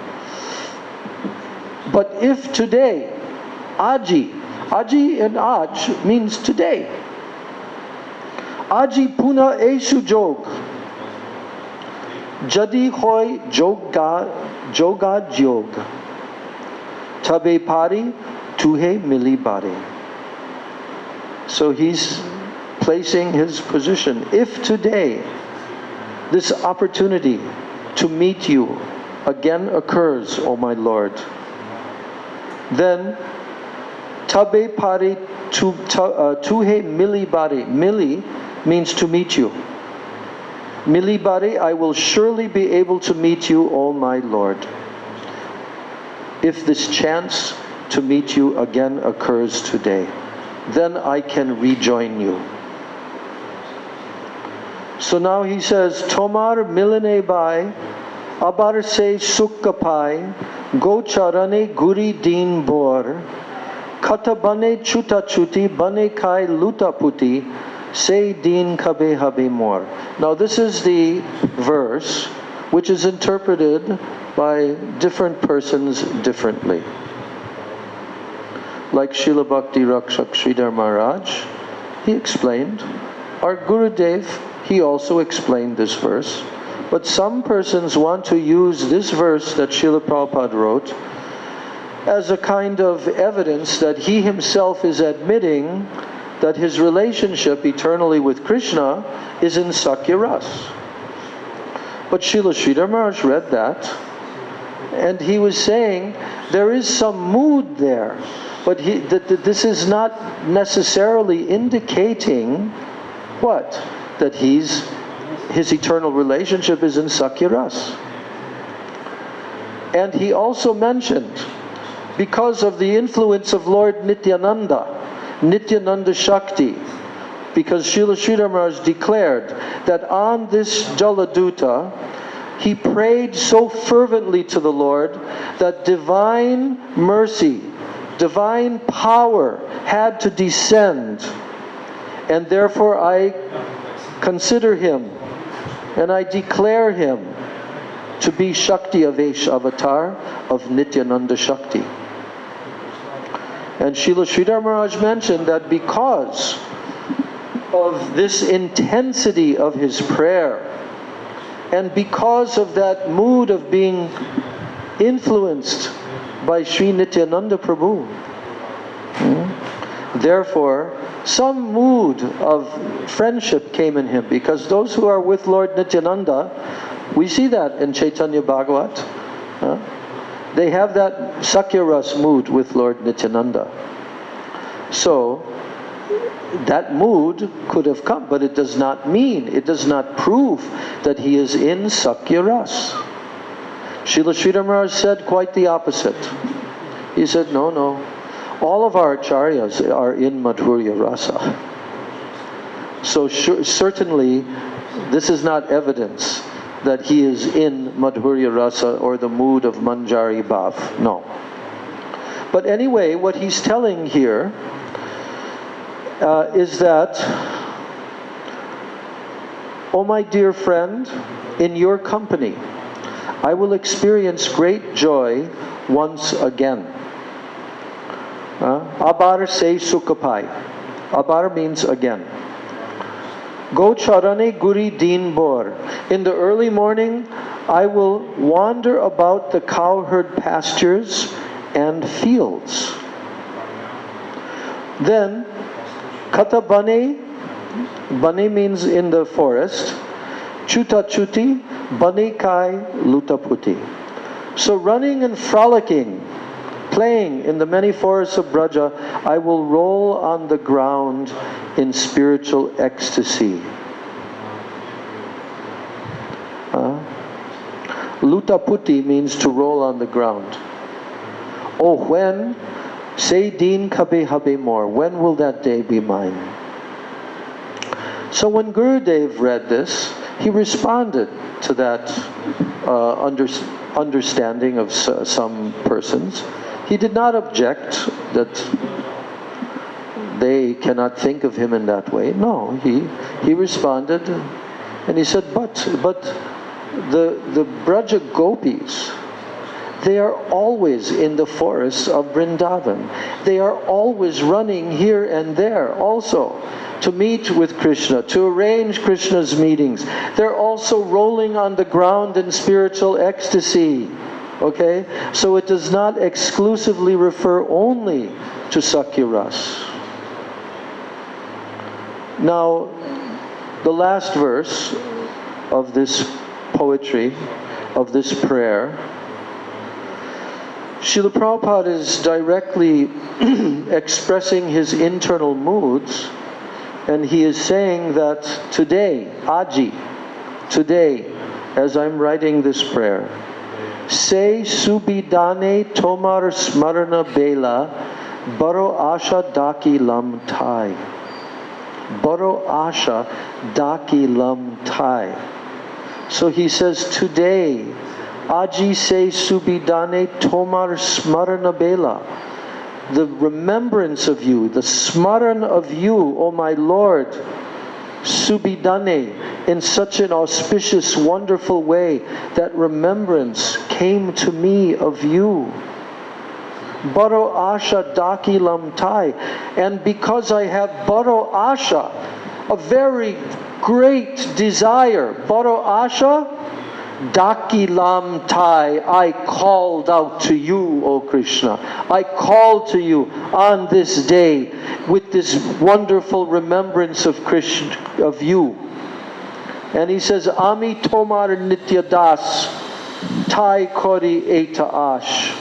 But if today, Aji and Aj means today. Aji Puna Eshu Jog. Jadi Hoy Joga Jog. Tabe Pari Tuhe Mili Bari. So he's placing his position. If today this opportunity to meet you again occurs, O my Lord, then tabe pari tuhe mili bari. Mili means to meet you. Mili bari, I will surely be able to meet you, O my Lord, if this chance to meet you again occurs today. Then I can rejoin you. So now he says, Tomar milane bai, abar se sukka pai, go charane guri din bor, kata bane chuta chuti, bane kai luta puti, se din kabe habe mor. Now this is the verse which is interpreted by different persons differently. Like Srila Bhakti Rakshak Sridhar Maharaj, he explained. Our Gurudev, he also explained this verse. But some persons want to use this verse that Srila Prabhupada wrote as a kind of evidence that he himself is admitting that his relationship eternally with Krishna is in Sakya Ras. But Srila Sridhar Maharaj read that, and he was saying there is some mood there. But this is not necessarily indicating what? That his eternal relationship is in Sakya Ras. And he also mentioned, because of the influence of Lord Nityananda Shakti, because Srila Sridhar Maharaj declared that on this Jaladuta, he prayed so fervently to the Lord that divine mercy, divine power had to descend, and therefore I consider him and I declare him to be Shakti Avesh avatar of Nityananda Shakti. And Srila Sridhar Maharaj mentioned that because of this intensity of his prayer, and because of that mood of being influenced by Sri Nityananda Prabhu, therefore some mood of friendship came in him, because those who are with Lord Nityananda, we see that in Chaitanya Bhagavat, they have that Sakya Ras mood with Lord Nityananda. So that mood could have come, but it does not prove that he is in Sakya Ras. Srila Sridhar Maharaj said quite the opposite. He said, no, all of our acharyas are in Madhurya Rasa. So certainly this is not evidence that he is in Madhurya Rasa or the mood of Manjari Bhav. No. But anyway, what he's telling here is that, oh my dear friend, in your company, I will experience great joy once again. Abar se sukapai. Abar means again. Go charane guri din bor. In the early morning, I will wander about the cowherd pastures and fields. Then, kata bane, bane means in the forest, chuta chuti, bane kai lutaputi. So running and frolicking, playing in the many forests of Braja, I will roll on the ground in spiritual ecstasy. Lutaputi means to roll on the ground. Oh, when? Say din kabe habe more. When will that day be mine? So when Gurudev read this, he responded to that understanding of some persons. He did not object that they cannot think of him in that way. No, he responded and he said, but the Braja Gopis, they are always in the forests of Vrindavan. They are always running here and there also to meet with Krishna, to arrange Krishna's meetings. They're also rolling on the ground in spiritual ecstasy. Okay? So it does not exclusively refer only to Sakya-ras. Now, the last verse of this poetry, of this prayer, Srila Prabhupada is directly expressing his internal moods, and he is saying that today, Aji, today, as I'm writing this prayer, Se subidane tomar smarana bela, baro asha daki lam thai. Baro asha daki lam thai. So he says, today, Aji se subidane tomar smarana bela. The remembrance of you, the smaran of you, O my Lord, subidane, in such an auspicious, wonderful way, that remembrance came to me of you. Baro asha daki lam thai. And because I have baro asha, a very great desire, baro asha, daki lam thai, I called out to you, O Krishna. I called to you on this day with this wonderful remembrance of Krishna, of you. And he says, Ami tomar nitya das, thai kori eta ash.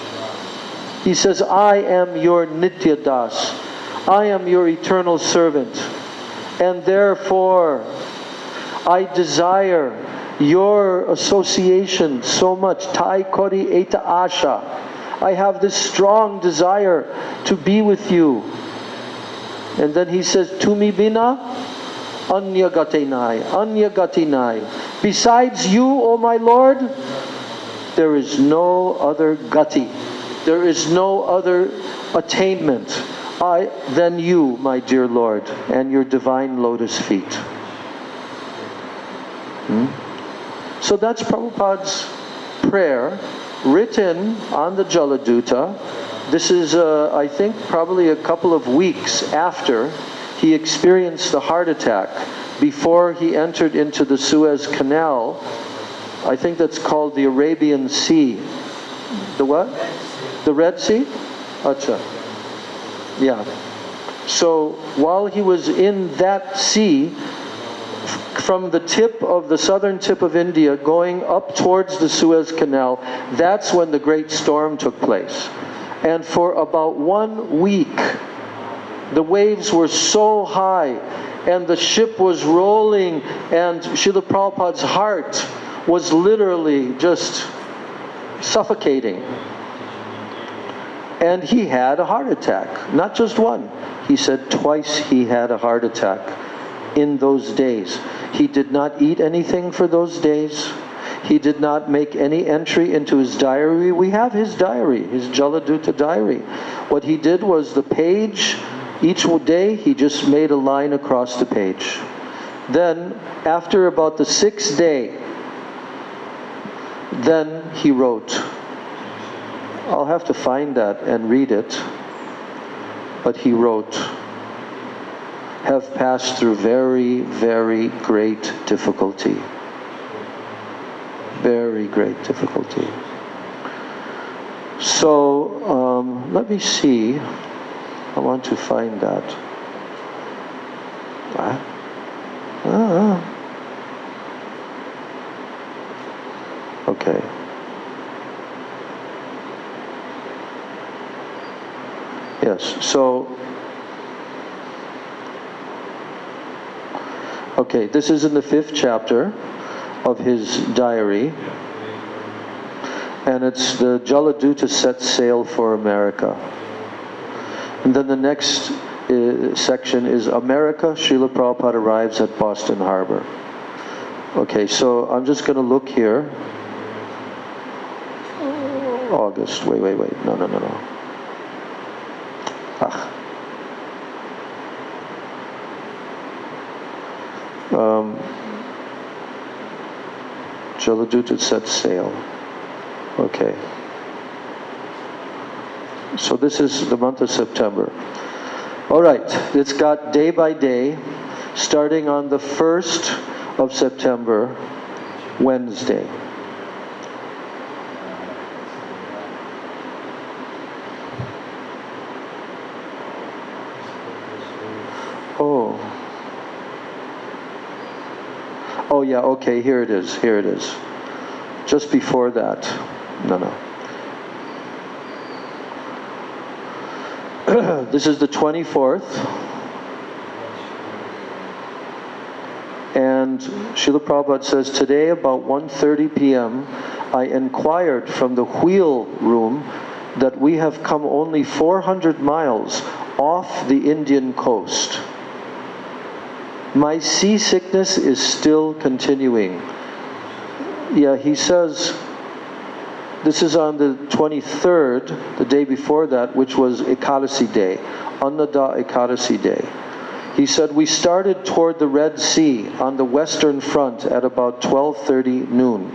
He says, I am your nitya das. I am your eternal servant. And therefore, I desire your association so much. Thai kori eta asha. I have this strong desire to be with you. And then he says, Tumi bina anya gatinai, anya gatinai. Besides you, O my Lord, there is no other gati. There is no other attainment than you, my dear Lord, and your divine lotus feet. So that's Prabhupada's prayer, written on the Jaladuta. This is, I think, probably a couple of weeks after he experienced the heart attack, before he entered into the Suez Canal. I think that's called the Arabian Sea. The what? The Red Sea? Acha. Yeah. So while he was in that sea, from the tip of the southern tip of India going up towards the Suez Canal, that's when the great storm took place. And for about 1 week, the waves were so high and the ship was rolling, and Srila Prabhupada's heart was literally just suffocating. And he had a heart attack. Not just one. He said twice he had a heart attack in those days. He did not eat anything for those days. He did not make any entry into his diary. We have his diary, his Jaladuta diary. What he did was the page, each day he just made a line across the page. Then, after about the 6th day, Then he wrote, I'll have to find that and read it, but he wrote, have passed through very, very great difficulty. Very great difficulty. So, let me see. I want to find that. Okay. Yes, so, okay, this is in the 5th chapter of his diary, and it's the Jaladuta sets sail for America. And then the next section is America, Srila Prabhupada arrives at Boston Harbor. Okay, so I'm just going to look here. August, wait, no. Jaladuta sets sail. Okay. So this is the month of September. All right, it's got day by day, starting on the 1st of September, Wednesday. Oh yeah, okay, here it is. Just before that. No. This is the 24th. And Srila Prabhupada says, today about 1:30 p.m. I inquired from the wheel room that we have come only 400 miles off the Indian coast. My seasickness is still continuing. Yeah, he says, this is on the 23rd, the day before that, which was Ekadasi Day, Annada Ekadasi Day. He said, we started toward the Red Sea on the western front at about 12:30 noon.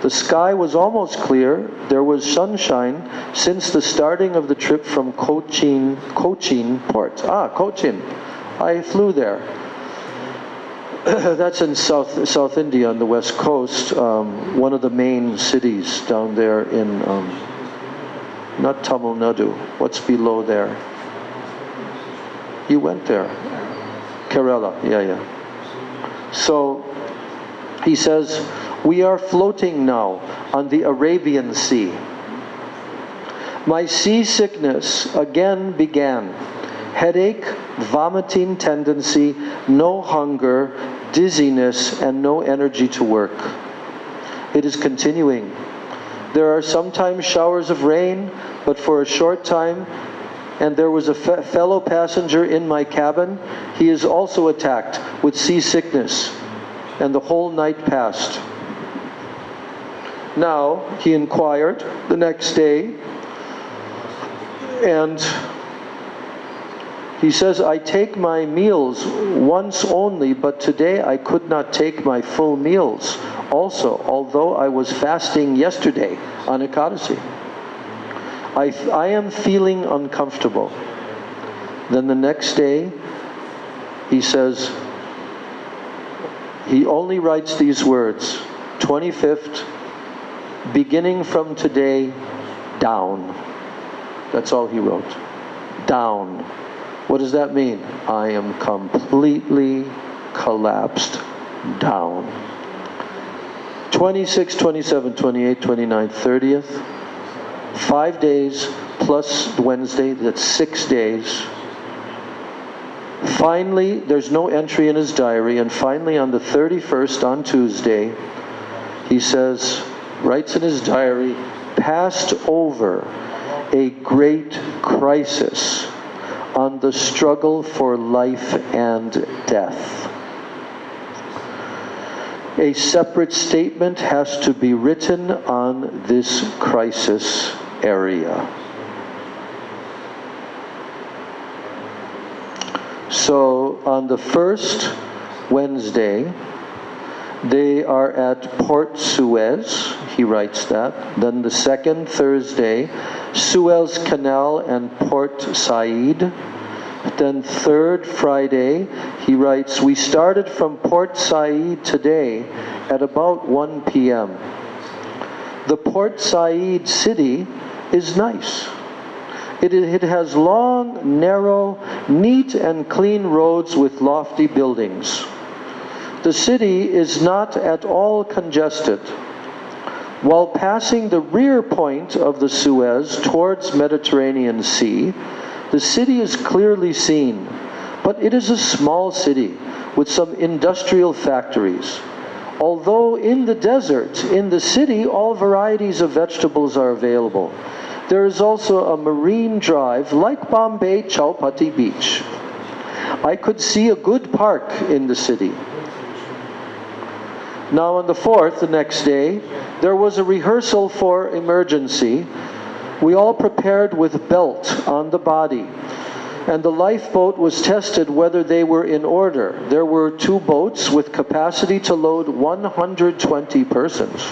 The sky was almost clear. There was sunshine since the starting of the trip from Cochin port. Cochin. I flew there. That's in South India on the west coast, one of the main cities down there in, not Tamil Nadu, what's below there? You went there. Kerala, yeah. So, he says, we are floating now on the Arabian Sea. My seasickness again began. Headache, vomiting tendency, no hunger, dizziness, and no energy to work. It is continuing. There are sometimes showers of rain, but for a short time, and there was a fellow passenger in my cabin. He is also attacked with seasickness, and the whole night passed. Now, he inquired the next day, and he says, I take my meals once only, but today I could not take my full meals also, although I was fasting yesterday on Ekadasi. I am feeling uncomfortable. Then the next day, he says, he only writes these words, 25th, beginning from today, down. That's all he wrote. Down. What does that mean? I am completely collapsed down. 26, 27, 28, 29, 30th. 5 days plus Wednesday, that's 6 days. Finally, there's no entry in his diary, and finally on the 31st, on Tuesday, he says, writes in his diary, passed over a great crisis on the struggle for life and death. A separate statement has to be written on this crisis area. So on the first Wednesday, they are at Port Suez. he writes that. Then the second Thursday, Suez Canal and Port Said. Then third Friday, he writes, we started from Port Said today at about 1 p.m. The Port Said city is nice. It has long, narrow, neat and clean roads with lofty buildings. The city is not at all congested. While passing the rear point of the Suez towards Mediterranean Sea, the city is clearly seen, but it is a small city with some industrial factories. Although in the desert, in the city, all varieties of vegetables are available. There is also a marine drive like Bombay Chowpatty Beach. I could see a good park in the city. Now on the 4th, the next day, there was a rehearsal for emergency. We all prepared with belt on the body, and the lifeboat was tested whether they were in order. There were 2 boats with capacity to load 120 persons.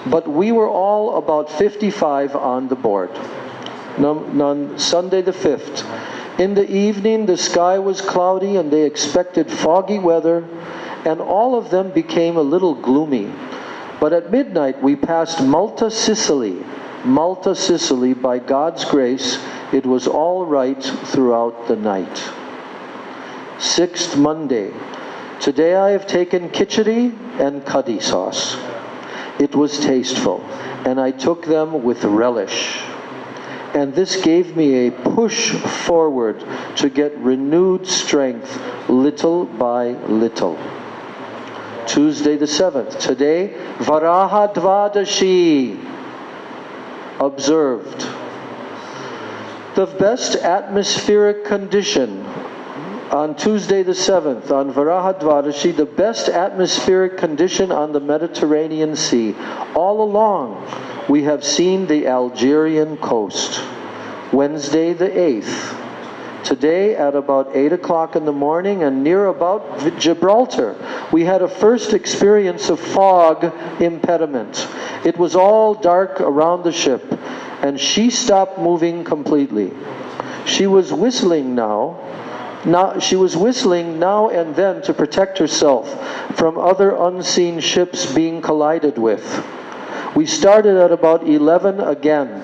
But we were all about 55 on the board. On Sunday the 5th, in the evening the sky was cloudy and they expected foggy weather, and all of them became a little gloomy. But at midnight we passed Malta, Sicily. Malta, Sicily, by God's grace, it was all right throughout the night. 6th Monday. Today I have taken khichdi and kadhi sauce. It was tasteful, and I took them with relish. And this gave me a push forward to get renewed strength little by little. Tuesday the 7th. Today, Varaha Dvadashi. Observed. The best atmospheric condition on Tuesday the 7th, on Varaha Dvadashi, the best atmospheric condition on the Mediterranean Sea. All along, we have seen the Algerian coast. Wednesday the 8th. Today at about 8 o'clock in the morning and near about Gibraltar, we had a first experience of fog impediment. It was all dark around the ship, and she stopped moving completely. She was whistling now and then to protect herself from other unseen ships being collided with. We started at about 11 again.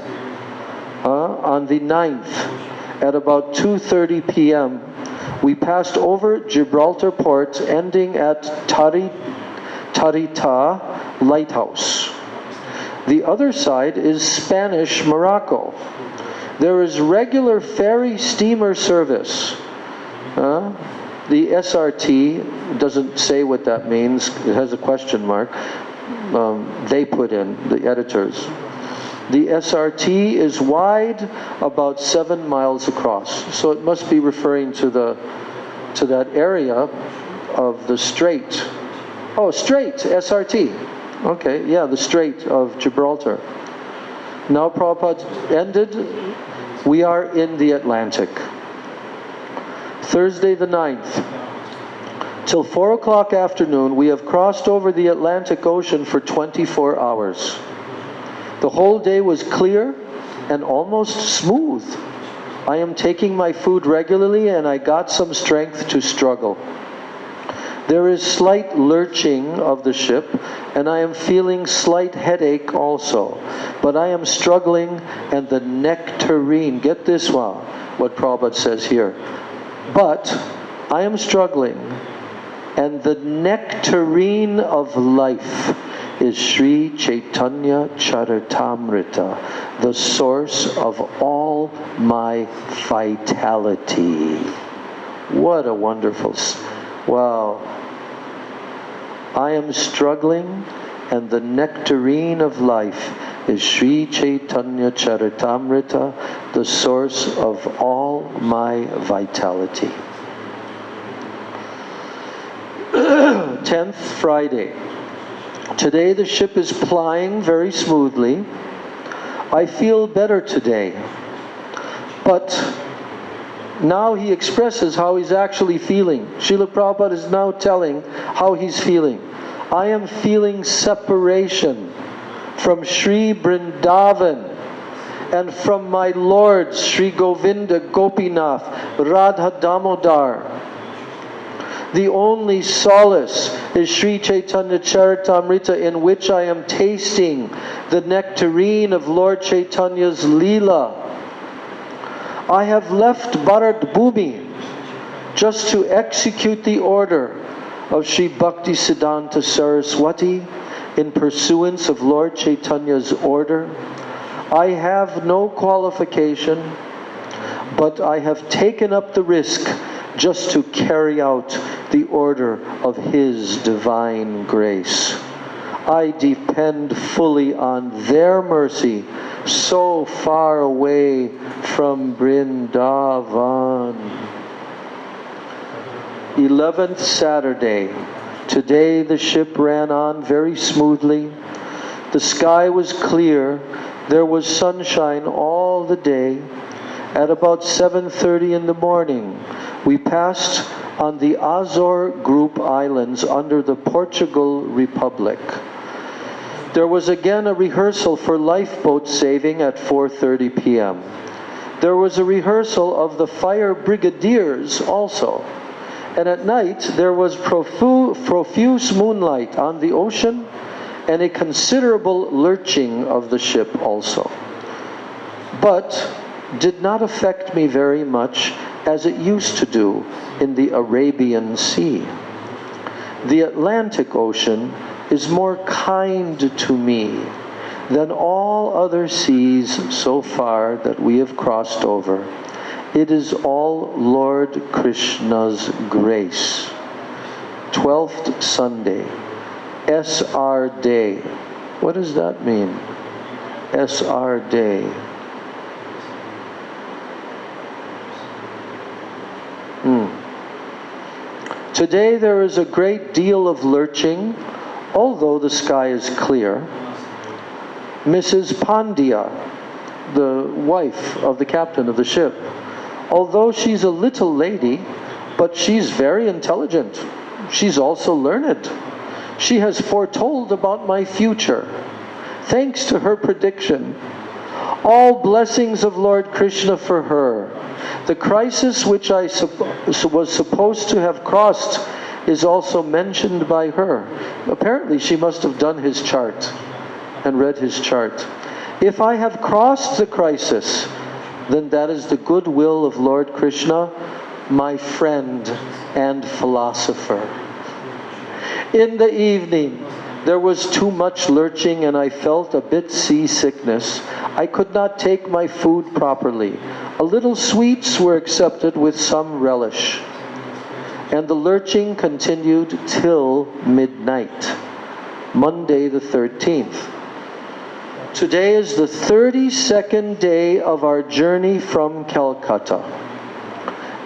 On the 9th, at about 2:30 p.m., we passed over Gibraltar port, ending at Tarita Lighthouse. The other side is Spanish Morocco. There is regular ferry steamer service. The SRT doesn't say what that means. It has a question mark. They put in, the editors. The SRT is wide, about 7 miles across. So it must be referring to that area of the Strait. Oh, Strait, SRT. Okay, yeah, the Strait of Gibraltar. Now Prabhupada ended. We are in the Atlantic. Thursday the 9th. Till 4 o'clock afternoon, we have crossed over the Atlantic Ocean for 24 hours. The whole day was clear and almost smooth. I am taking my food regularly and I got some strength to struggle. There is slight lurching of the ship and I am feeling slight headache also. But I am struggling and the nectarine, get this one, what Prabhupada says here. But I am struggling and the nectarine of life is Sri Chaitanya Charitamrita, the source of all my vitality. What a wonderful, wow. I am struggling and the nectarine of life is Sri Chaitanya Charitamrita, the source of all my vitality. 10th Friday. Today the ship is plying very smoothly. I feel better today. But now he expresses how he's actually feeling. Srila Prabhupada is now telling how he's feeling. I am feeling separation from Sri Vrindavan, and from my lords Sri Govinda Gopinath, Radha Damodar. The only solace is Sri Chaitanya Charitamrita, in which I am tasting the nectarine of Lord Chaitanya's Leela. I have left Bharat Bhumi just to execute the order of Sri Bhakti Siddhanta Saraswati in pursuance of Lord Chaitanya's order. I have no qualification, but I have taken up the risk just to carry out the order of His divine grace. I depend fully on their mercy, so far away from Vrindavan. 11th Saturday. Today the ship ran on very smoothly. The sky was clear. There was sunshine all the day. At about 7:30 in the morning, we passed on the Azore Group Islands under the Portugal Republic. There was again a rehearsal for lifeboat saving at 4:30 p.m. There was a rehearsal of the fire brigadiers also. And at night, there was profuse moonlight on the ocean and a considerable lurching of the ship also. But did not affect me very much as it used to do in the Arabian Sea. The Atlantic Ocean is more kind to me than all other seas so far that we have crossed over. It is all Lord Krishna's grace. 12th Sunday, SR Day. What does that mean? SR Day. Today there is a great deal of lurching, although the sky is clear. Mrs. Pandya, the wife of the captain of the ship, although she's a little lady, but she's very intelligent. She's also learned. She has foretold about my future. Thanks to her prediction, all blessings of Lord Krishna for her. The crisis which I was supposed to have crossed is also mentioned by her. Apparently she must have done his chart and read his chart. If I have crossed the crisis, then that is the goodwill of Lord Krishna, my friend and philosopher. In the evening, there was too much lurching and I felt a bit seasickness. I could not take my food properly. A little sweets were accepted with some relish. And the lurching continued till midnight. Monday the 13th. Today is the 32nd day of our journey from Calcutta.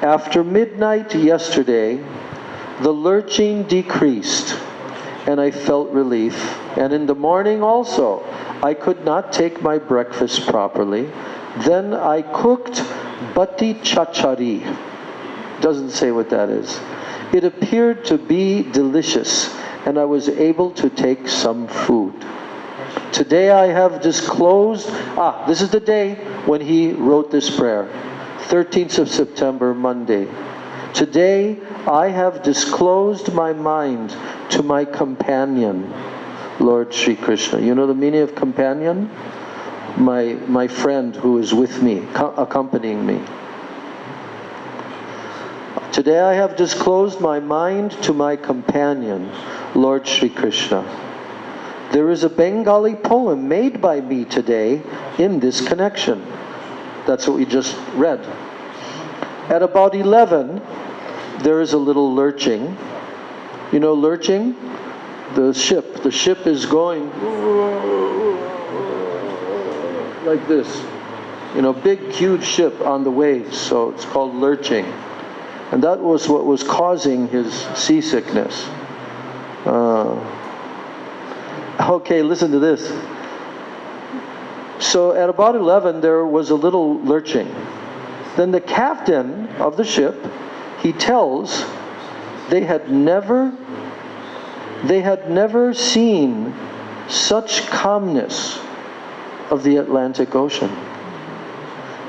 After midnight yesterday, the lurching decreased and I felt relief. And in the morning also, I could not take my breakfast properly. Then I cooked bati chachari. Doesn't say what that is. It appeared to be delicious and I was able to take some food. Today I have disclosed, this is the day when he wrote this prayer. 13th of September, Monday. Today I have disclosed my mind to my companion, Lord Sri Krishna. You know the meaning of companion? My friend who is with me, accompanying me. Today I have disclosed my mind to my companion, Lord Sri Krishna. There is a Bengali poem made by me today in this connection. That's what we just read. At about 11, there is a little lurching. You know lurching? The ship is going like this. You know, big, huge ship on the waves, so it's called lurching. And that was what was causing his seasickness. Okay, listen to this. So at about 11, there was a little lurching. Then the captain of the ship, he tells, they had never seen such calmness of the Atlantic Ocean.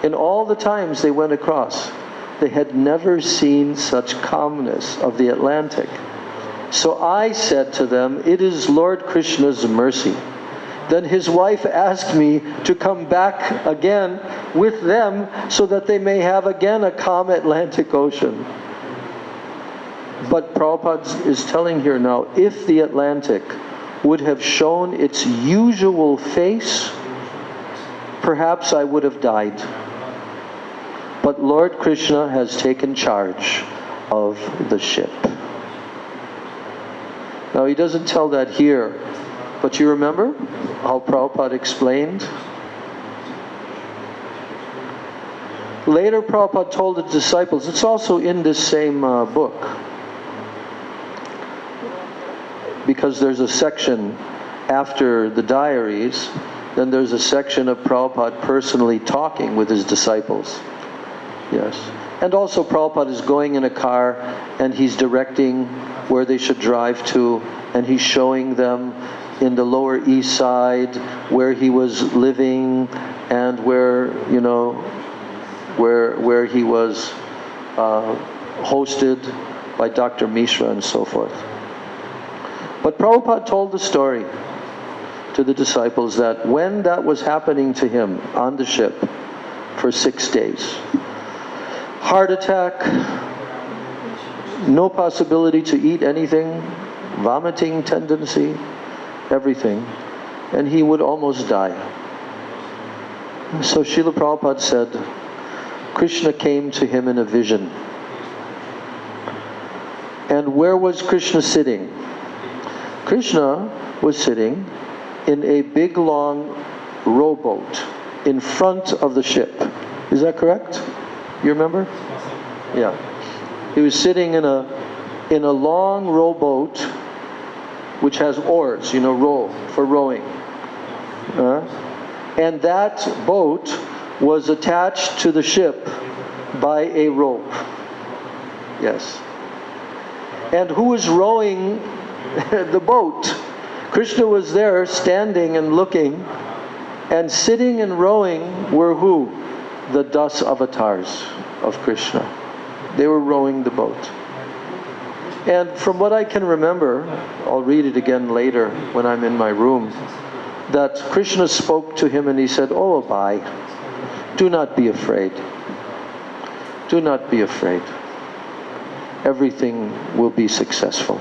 In all the times they went across, they had never seen such calmness of the Atlantic. So I said to them, "It is Lord Krishna's mercy." Then his wife asked me to come back again with them so that they may have again a calm Atlantic Ocean. But Prabhupada is telling here now, if the Atlantic would have shown its usual face, perhaps I would have died. But Lord Krishna has taken charge of the ship. Now he doesn't tell that here, but you remember how Prabhupada explained? Later Prabhupada told the disciples, it's also in this same book, because there's a section after the diaries, then there's a section of Prabhupada personally talking with his disciples. Yes. And also Prabhupada is going in a car and he's directing where they should drive to, and he's showing them in the Lower East Side where he was living and where, you know, where he was hosted by Dr. Mishra and so forth. But Prabhupada told the story to the disciples that when that was happening to him on the ship for 6 days, heart attack, no possibility to eat anything, vomiting tendency, everything, and he would almost die. So Srila Prabhupada said, Krishna came to him in a vision. And where was Krishna sitting? Krishna was sitting in a big long rowboat in front of the ship. Is that correct? You remember? Yeah. He was sitting in a long rowboat which has oars, you know, row, for rowing. And that boat was attached to the ship by a rope. Yes. And who was rowing the boat? Krishna was there standing and looking, and sitting and rowing were who? The 10 avatars of Krishna. They were rowing the boat. And from what I can remember, I'll read it again later when I'm in my room, that Krishna spoke to him and he said, "Oh Abai, do not be afraid. Do not be afraid. Everything will be successful."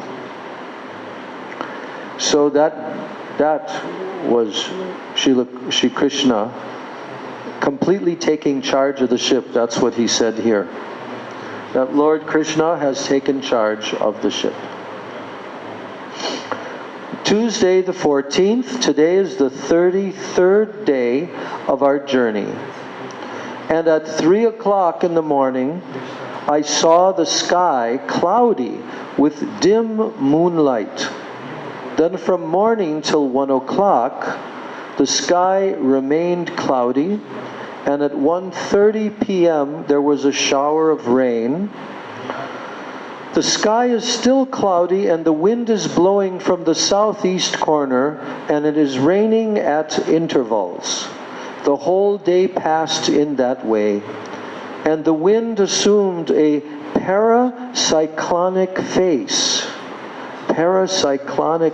So that was Shri Krishna completely taking charge of the ship. That's what he said here. That Lord Krishna has taken charge of the ship. Tuesday the 14th, today is the 33rd day of our journey. And at 3 o'clock in the morning, I saw the sky cloudy with dim moonlight. Then from morning till 1 o'clock, the sky remained cloudy, and at 1:30 p.m. there was a shower of rain. The sky is still cloudy and the wind is blowing from the southeast corner, and it is raining at intervals. The whole day passed in that way, and the wind assumed a paracyclonic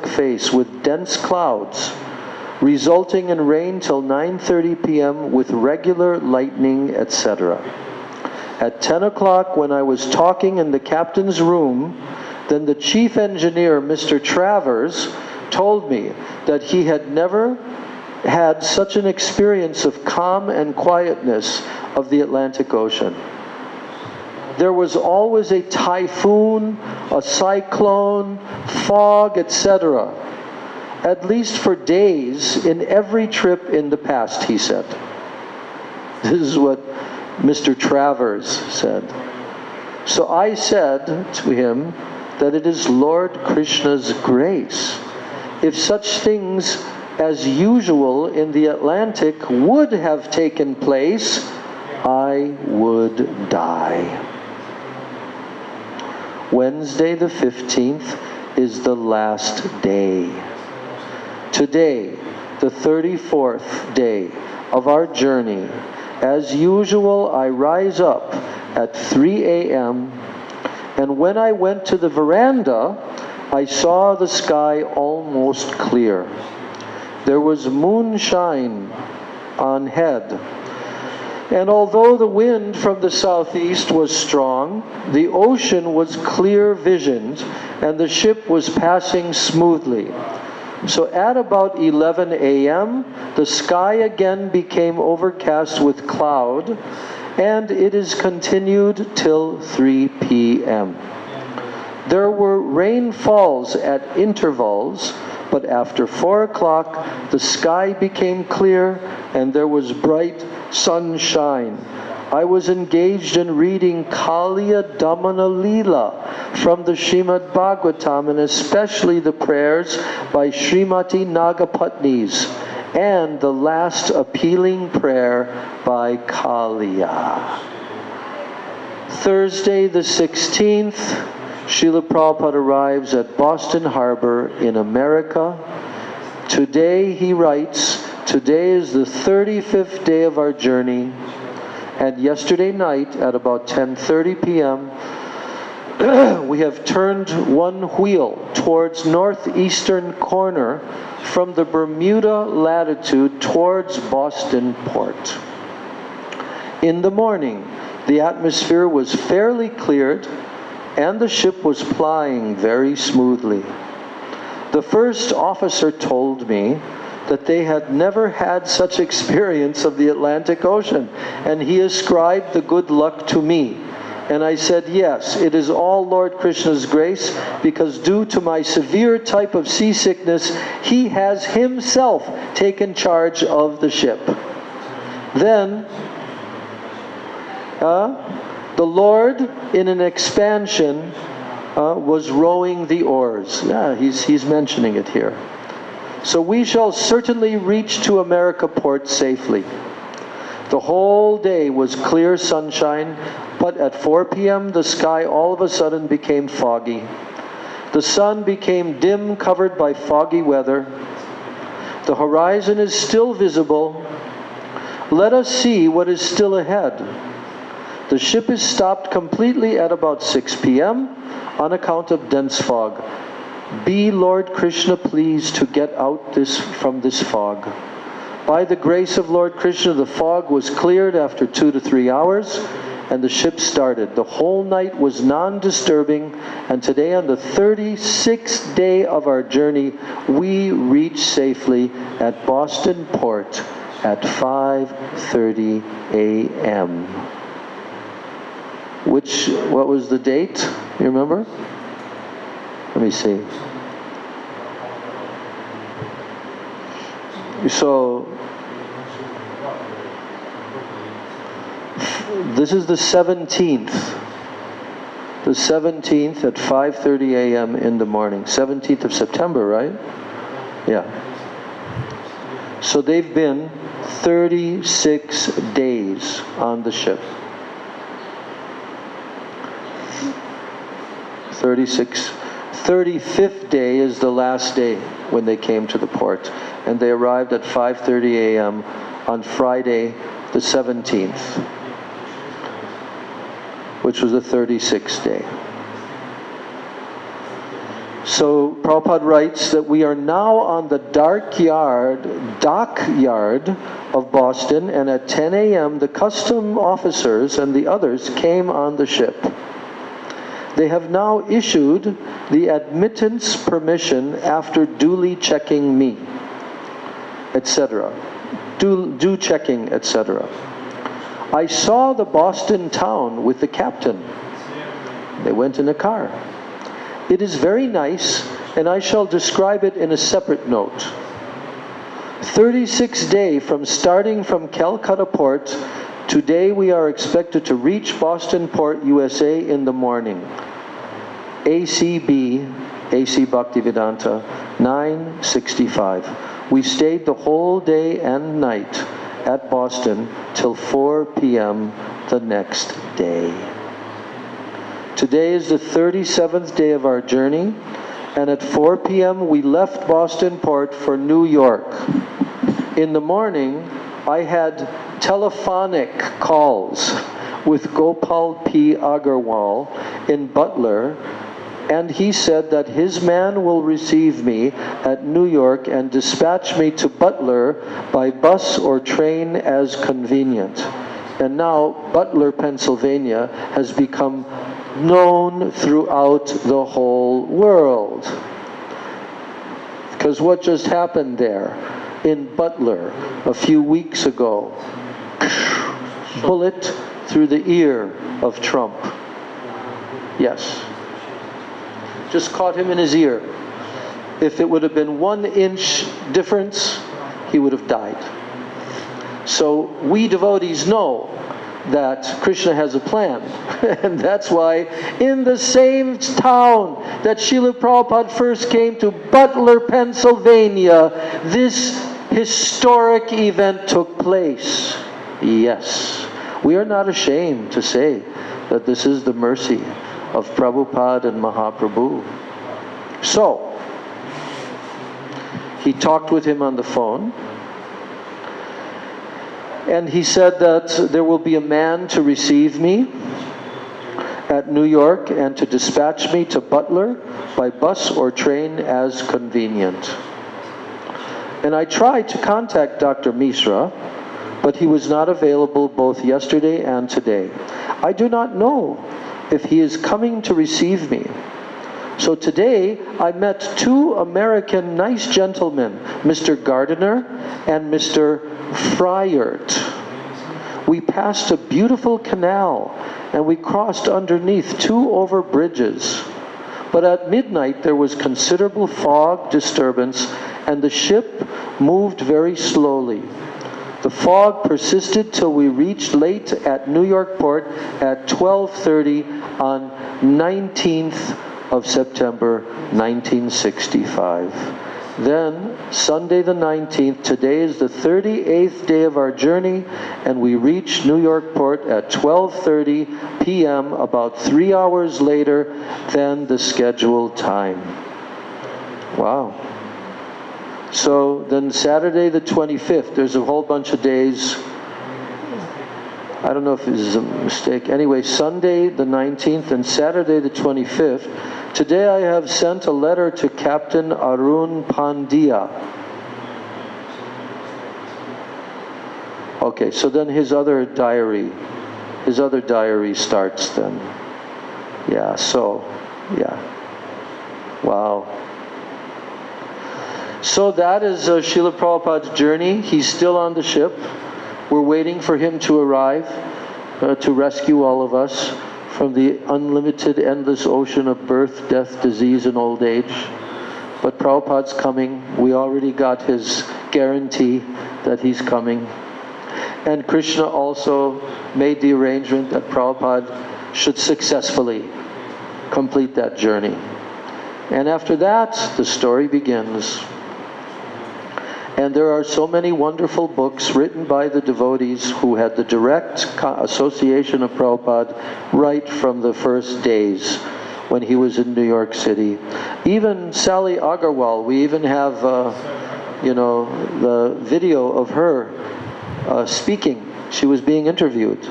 face with dense clouds, resulting in rain till 9:30 p.m. with regular lightning, etc. At 10 o'clock, when I was talking in the captain's room, then the chief engineer, Mr. Travers, told me that he had never had such an experience of calm and quietness of the Atlantic Ocean. There was always a typhoon, a cyclone, fog, etc., at least for days in every trip in the past, he said. This is what Mr. Travers said. So I said to him that it is Lord Krishna's grace. If such things as usual in the Atlantic would have taken place, I would die. Wednesday the 15th is the last day. Today, the 34th day of our journey, as usual, I rise up at 3 a.m., and when I went to the veranda, I saw the sky almost clear. There was moonshine on head, and although the wind from the southeast was strong, the ocean was clear visioned, and the ship was passing smoothly. So at about 11 a.m., the sky again became overcast with cloud, and it is continued till 3 p.m. There were rainfalls at intervals, but after 4 o'clock, the sky became clear and there was bright sunshine. I was engaged in reading Kaliya Damana Leela from the Srimad Bhagavatam, and especially the prayers by Srimati Nagapatnis and the last appealing prayer by Kaliya. Thursday the 16th, Srila Prabhupada arrives at Boston Harbor in America. Today, he writes, today is the 35th day of our journey, and yesterday night at about 10:30 p.m., we have turned one wheel towards northeastern corner from the Bermuda latitude towards Boston Port. In the morning, the atmosphere was fairly cleared and the ship was plying very smoothly. The first officer told me that they had never had such experience of the Atlantic Ocean, and he ascribed the good luck to me. And I said, yes, it is all Lord Krishna's grace, because due to my severe type of seasickness, he has himself taken charge of the ship. Then, the Lord, in an expansion, was rowing the oars. Yeah, he's mentioning it here. So we shall certainly reach to America Port safely. The whole day was clear sunshine, but at 4 p.m. the sky all of a sudden became foggy. The sun became dim, covered by foggy weather. The horizon is still visible. Let us see what is still ahead. The ship is stopped completely at about 6 p.m. on account of dense fog. Be Lord Krishna pleased to get out from this fog. By the grace of Lord Krishna, the fog was cleared after 2 to 3 hours, and the ship started. The whole night was non-disturbing, and today on the 36th day of our journey, we reached safely at Boston Port at 5:30 a.m. What was the date? You remember? Let me see. So, this is the 17th. The 17th at 5:30 a.m. in the morning. 17th of September, right? Yeah. So they've been 36 days on the ship. 35th day is the last day when they came to the port, and they arrived at 5:30 a.m. on Friday the 17th, which was the 36th day. So Prabhupada writes that we are now on the dock yard of Boston, and at 10 a.m. the custom officers and the others came on the ship. They have now issued the admittance permission after duly checking me, etc. Due checking, etc. I saw the Boston town with the captain. They went in a car. It is very nice, and I shall describe it in a separate note. 36th day from starting from Calcutta Port. Today we are expected to reach Boston Port, USA in the morning. ACB, AC Bhaktivedanta, 965. We stayed the whole day and night at Boston till 4 p.m. the next day. Today is the 37th day of our journey, and at 4 p.m. we left Boston Port for New York. In the morning, I had telephonic calls with Gopal P. Agarwal in Butler, and he said that his man will receive me at New York and dispatch me to Butler by bus or train as convenient. And now Butler, Pennsylvania has become known throughout the whole world. Because what just happened there in Butler a few weeks ago? Bullet through the ear of Trump. Yes. Just caught him in his ear. If it would have been 1 inch difference, he would have died. So we devotees know that Krishna has a plan. And that's why in the same town that Srila Prabhupada first came to, Butler, Pennsylvania, this historic event took place. Yes. We are not ashamed to say that this is the mercy of Prabhupada and Mahaprabhu. So, he talked with him on the phone, and he said that there will be a man to receive me at New York and to dispatch me to Butler by bus or train as convenient. And I tried to contact Dr. Misra, but he was not available both yesterday and today. I do not know if he is coming to receive me. So today, I met 2 American nice gentlemen, Mr. Gardiner and Mr. Fryert. We passed a beautiful canal, and we crossed underneath 2 over bridges. But at midnight, there was considerable fog disturbance, and the ship moved very slowly. The fog persisted till we reached late at New York Port at 12:30 on 19th of September 1965. Then, Sunday the 19th, today is the 38th day of our journey, and we reached New York Port at 12:30 p.m., about 3 hours later than the scheduled time. Wow. So then Saturday the 25th, there's a whole bunch of days. I don't know if this is a mistake. Anyway, Sunday the 19th and Saturday the 25th. Today I have sent a letter to Captain Arun Pandya. Okay, so then his other diary starts then. Yeah, so, yeah. Wow. So that is Srila Prabhupada's journey. He's still on the ship. We're waiting for him to arrive to rescue all of us from the unlimited, endless ocean of birth, death, disease, and old age. But Prabhupada's coming. We already got his guarantee that he's coming. And Krishna also made the arrangement that Prabhupada should successfully complete that journey. And after that, the story begins. And there are so many wonderful books written by the devotees who had the direct association of Prabhupada right from the first days when he was in New York City. Even Sally Agarwal, we even have, the video of her speaking. She was being interviewed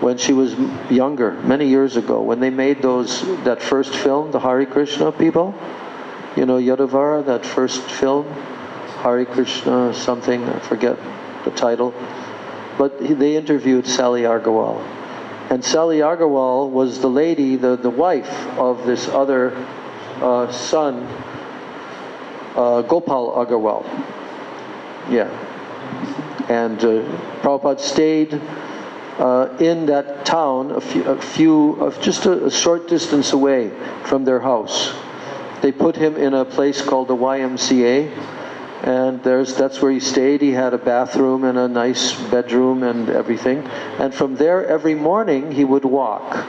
when she was younger, many years ago, when they made that first film, the Hare Krishna people. You know, Yadavara, that first film. Hare Krishna something, I forget the title. But they interviewed Sally Agarwal. And Sally Agarwal was the lady, the wife of this other son, Gopal Agarwal. Yeah. And Prabhupada stayed in that town just a short distance away from their house. They put him in a place called the YMCA. And that's where he stayed. He had a bathroom and a nice bedroom and everything. And from there, every morning, he would walk.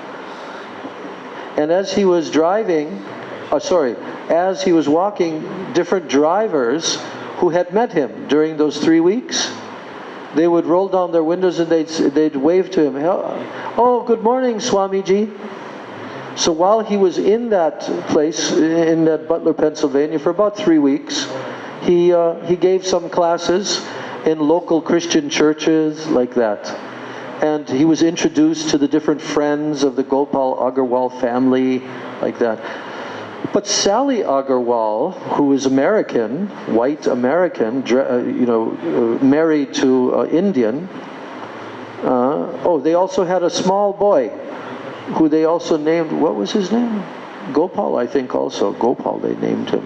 And as he was walking, different drivers who had met him during those 3 weeks, they would roll down their windows and they'd wave to him, "Oh, good morning, Swamiji." So while he was in that place, in that Butler, Pennsylvania, for about 3 weeks, he gave some classes in local Christian churches like that. And he was introduced to the different friends of the Gopal Agarwal family like that. But Sally Agarwal, who is American, white American, married to Indian, they also had a small boy who they also named, what was his name? Gopal, I think also. Gopal, they named him.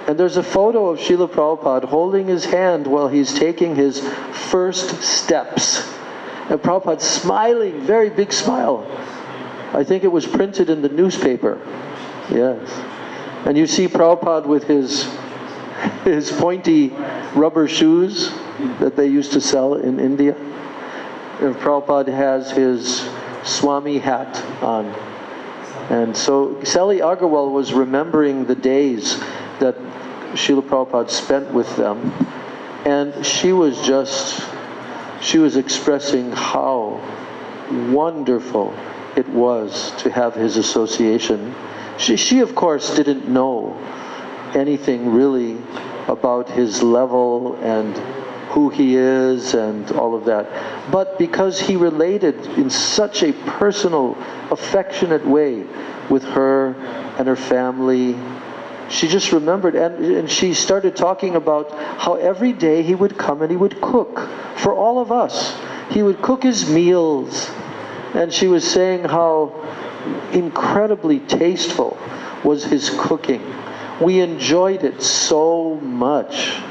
And there's a photo of Srila Prabhupada holding his hand while he's taking his first steps. And Prabhupada's smiling, very big smile. I think it was printed in the newspaper. Yes. And you see Prabhupada with his pointy rubber shoes that they used to sell in India. And Prabhupada has his Swami hat on. And so Sally Agarwal was remembering the days that Srila Prabhupada spent with them. And she was expressing how wonderful it was to have his association. She of course didn't know anything really about his level and who he is and all of that. But because he related in such a personal, affectionate way with her and her family, she just remembered, and she started talking about how every day he would come and he would cook for all of us. He would cook his meals, and she was saying how incredibly tasteful was his cooking. We enjoyed it so much.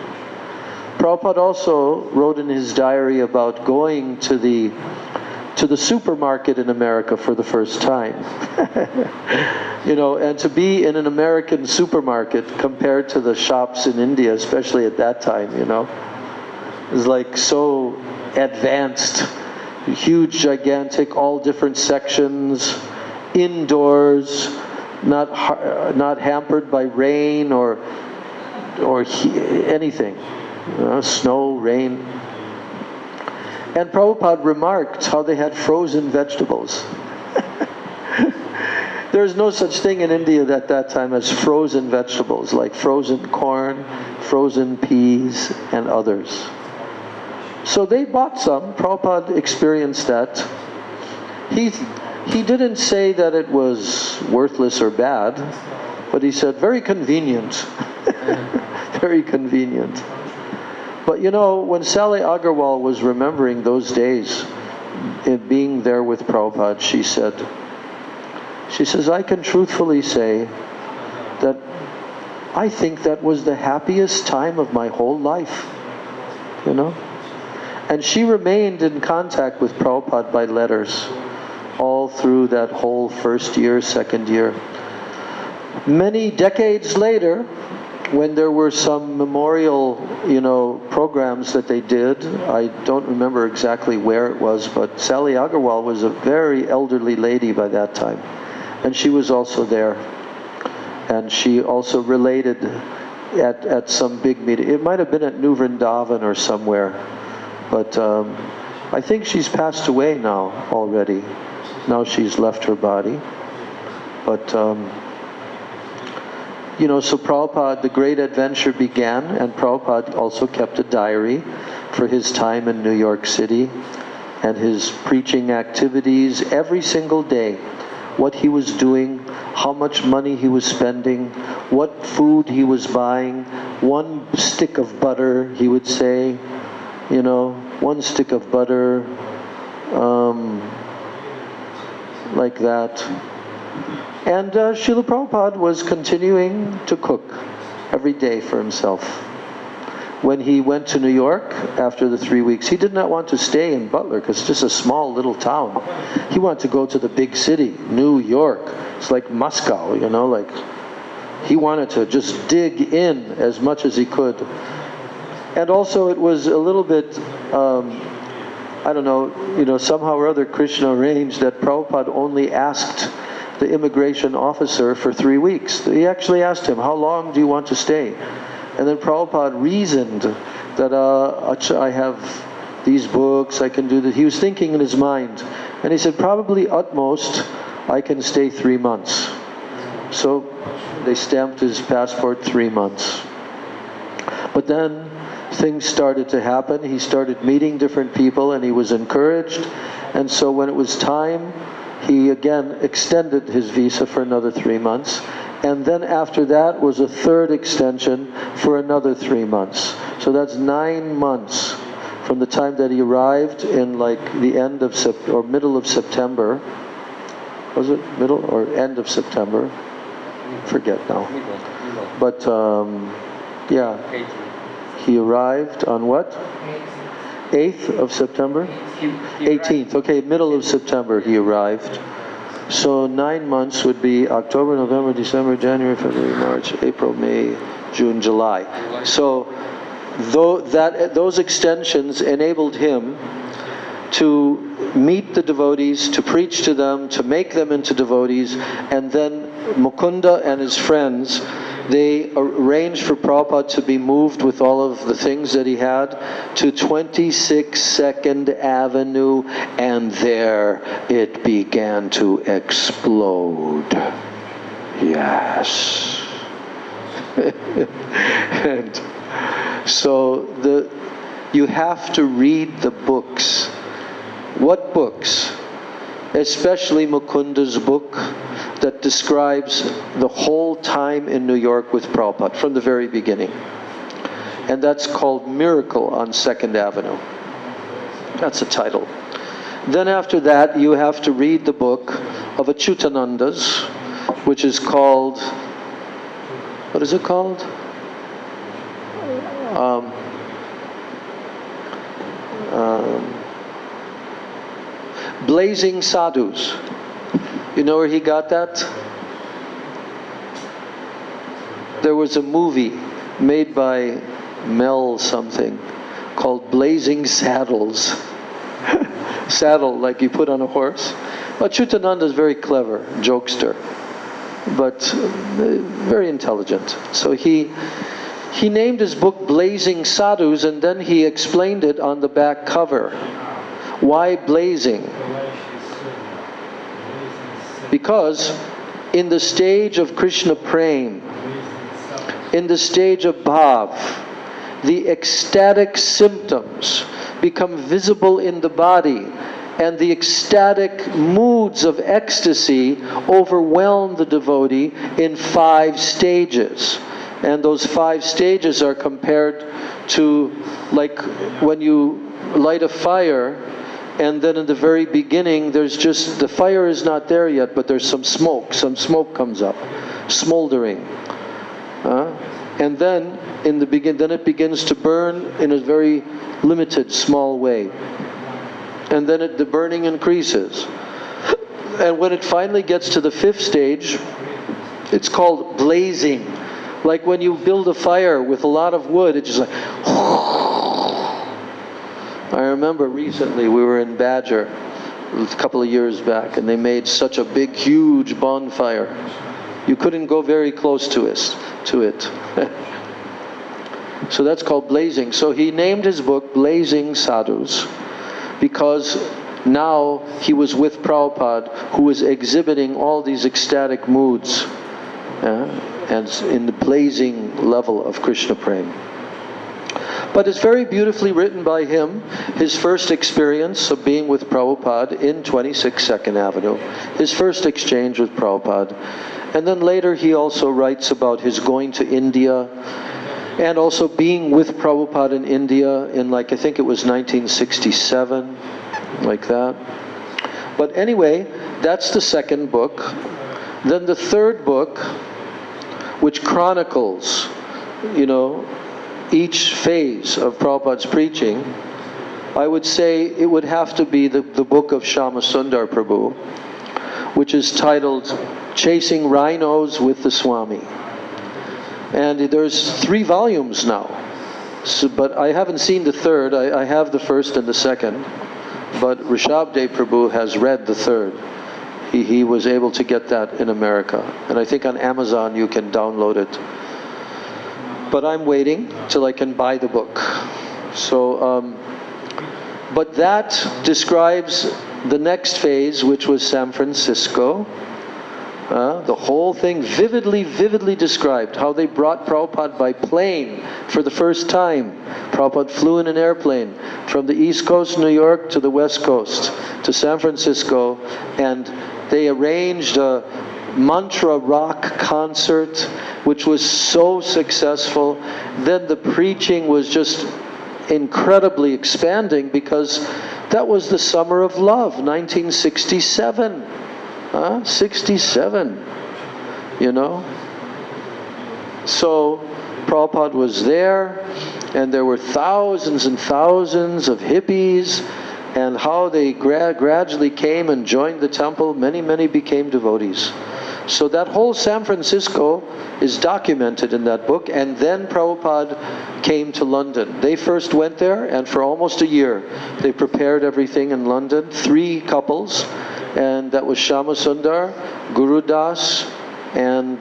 Prabhupada also wrote in his diary about going to the supermarket in America for the first time. And to be in an American supermarket compared to the shops in India, especially at that time, is like so advanced, huge, gigantic, all different sections, indoors, not hampered by rain or anything, snow, rain. And Prabhupada remarked how they had frozen vegetables. There's no such thing in India at that time as frozen vegetables, like frozen corn, frozen peas, and others. So they bought some. Prabhupada experienced that. He didn't say that it was worthless or bad, but he said, very convenient. Very convenient. But when Sally Agarwal was remembering those days, in being there with Prabhupada, she says, I can truthfully say that I think that was the happiest time of my whole life, And she remained in contact with Prabhupada by letters all through that whole first year, second year. Many decades later, when there were some memorial, programs that they did, I don't remember exactly where it was, but Sally Agarwal was a very elderly lady by that time. And she was also there. And she also related at some big meeting. It might have been at New Vrindavan or somewhere. But I think she's passed away now already. Now she's left her body. But, so Prabhupada, the great adventure began, and Prabhupada also kept a diary for his time in New York City and his preaching activities every single day. What he was doing, how much money he was spending, what food he was buying, 1 stick of butter, he would say, 1 stick of butter, like that. And Srila Prabhupada was continuing to cook every day for himself. When he went to New York after the 3 weeks, he did not want to stay in Butler because it's just a small little town. He wanted to go to the big city, New York. It's like Moscow, he wanted to just dig in as much as he could. And also it was a little bit, somehow or other Krishna arranged that Prabhupada only asked the immigration officer for 3 weeks. He actually asked him, how long do you want to stay? And then Prabhupada reasoned that I have these books, I can do that. He was thinking in his mind. And he said, probably utmost I can stay 3 months. So they stamped his passport 3 months. But then things started to happen. He started meeting different people and he was encouraged. And so when it was time, he again extended his visa for another 3 months. And then after that was a third extension for another 3 months. So that's 9 months from the time that he arrived in like the end of or middle of September. Was it middle or end of September? Forget now. But yeah, he arrived on what? 8th of September? 18th. Okay, middle of September he arrived. So 9 months would be October, November, December, January, February, March, April, May, June, July. So those extensions enabled him to meet the devotees, to preach to them, to make them into devotees, and then Mukunda and his friends, they arranged for Prabhupada to be moved with all of the things that he had to 26 Second Avenue, and there it began to explode. Yes. And so you have to read the books. What books? Especially Mukunda's book that describes the whole time in New York with Prabhupada from the very beginning. And that's called Miracle on 2nd Avenue. That's the title. Then after that, you have to read the book of Achyutananda's, which is called, what is it called? Blazing Sadhus. You know where he got that? There was a movie made by Mel something called Blazing Saddles. Saddle, like you put on a horse. Achyutananda is very clever, jokester, but very intelligent. So he named his book Blazing Sadhus, and then he explained it on the back cover. Why blazing? Because in the stage of Krishna Prem, in the stage of Bhav, the ecstatic symptoms become visible in the body, and the ecstatic moods of ecstasy overwhelm the devotee in 5 stages. And those 5 stages are compared to like when you light a fire, and then in the very beginning there's just, the fire is not there yet, but there's some smoke comes up, smoldering. And then in the then it begins to burn in a very limited, small way. And then the burning increases. And when it finally gets to the 5th stage, it's called blazing. Like when you build a fire with a lot of wood, it's just like... I remember recently we were in Badger a couple of years back, and they made such a big, huge bonfire. You couldn't go very close to it. So that's called blazing. So he named his book Blazing Sadhus, because now he was with Prabhupada, who was exhibiting all these ecstatic moods, and in the blazing level of Krishna Prem. But it's very beautifully written by him, his first experience of being with Prabhupada in 26 2nd Avenue, his first exchange with Prabhupada. And then later he also writes about his going to India, and also being with Prabhupada in India in I think it was 1967, like that. But anyway, that's the 2nd book. Then the 3rd book, which chronicles, each phase of Prabhupada's preaching, I would say it would have to be the book of Shyamasundar Prabhu, which is titled Chasing Rhinos with the Swami. And there's 3 volumes now. So, but I haven't seen the 3rd. I have the 1st and the 2nd. But Rishabhdev Prabhu has read the 3rd. He was able to get that in America. And I think on Amazon you can download it. But I'm waiting till I can buy the book. So, but that describes the next phase, which was San Francisco. The whole thing vividly described, how they brought Prabhupada by plane for the first time. Prabhupada flew in an airplane from the East Coast, New York, to the West Coast, to San Francisco, and they arranged a mantra rock concert, which was so successful. Then the preaching was just incredibly expanding, because that was the summer of love, 1967. 67, you know. So Prabhupada was there, and there were thousands and thousands of hippies, and how they gradually came and joined the temple. Many became devotees. So that whole San Francisco is documented in that book. And then Prabhupada came to London. They first went there, and for almost a year they prepared everything in London. 3 couples, and that was Shyamasundar, Guru Das, and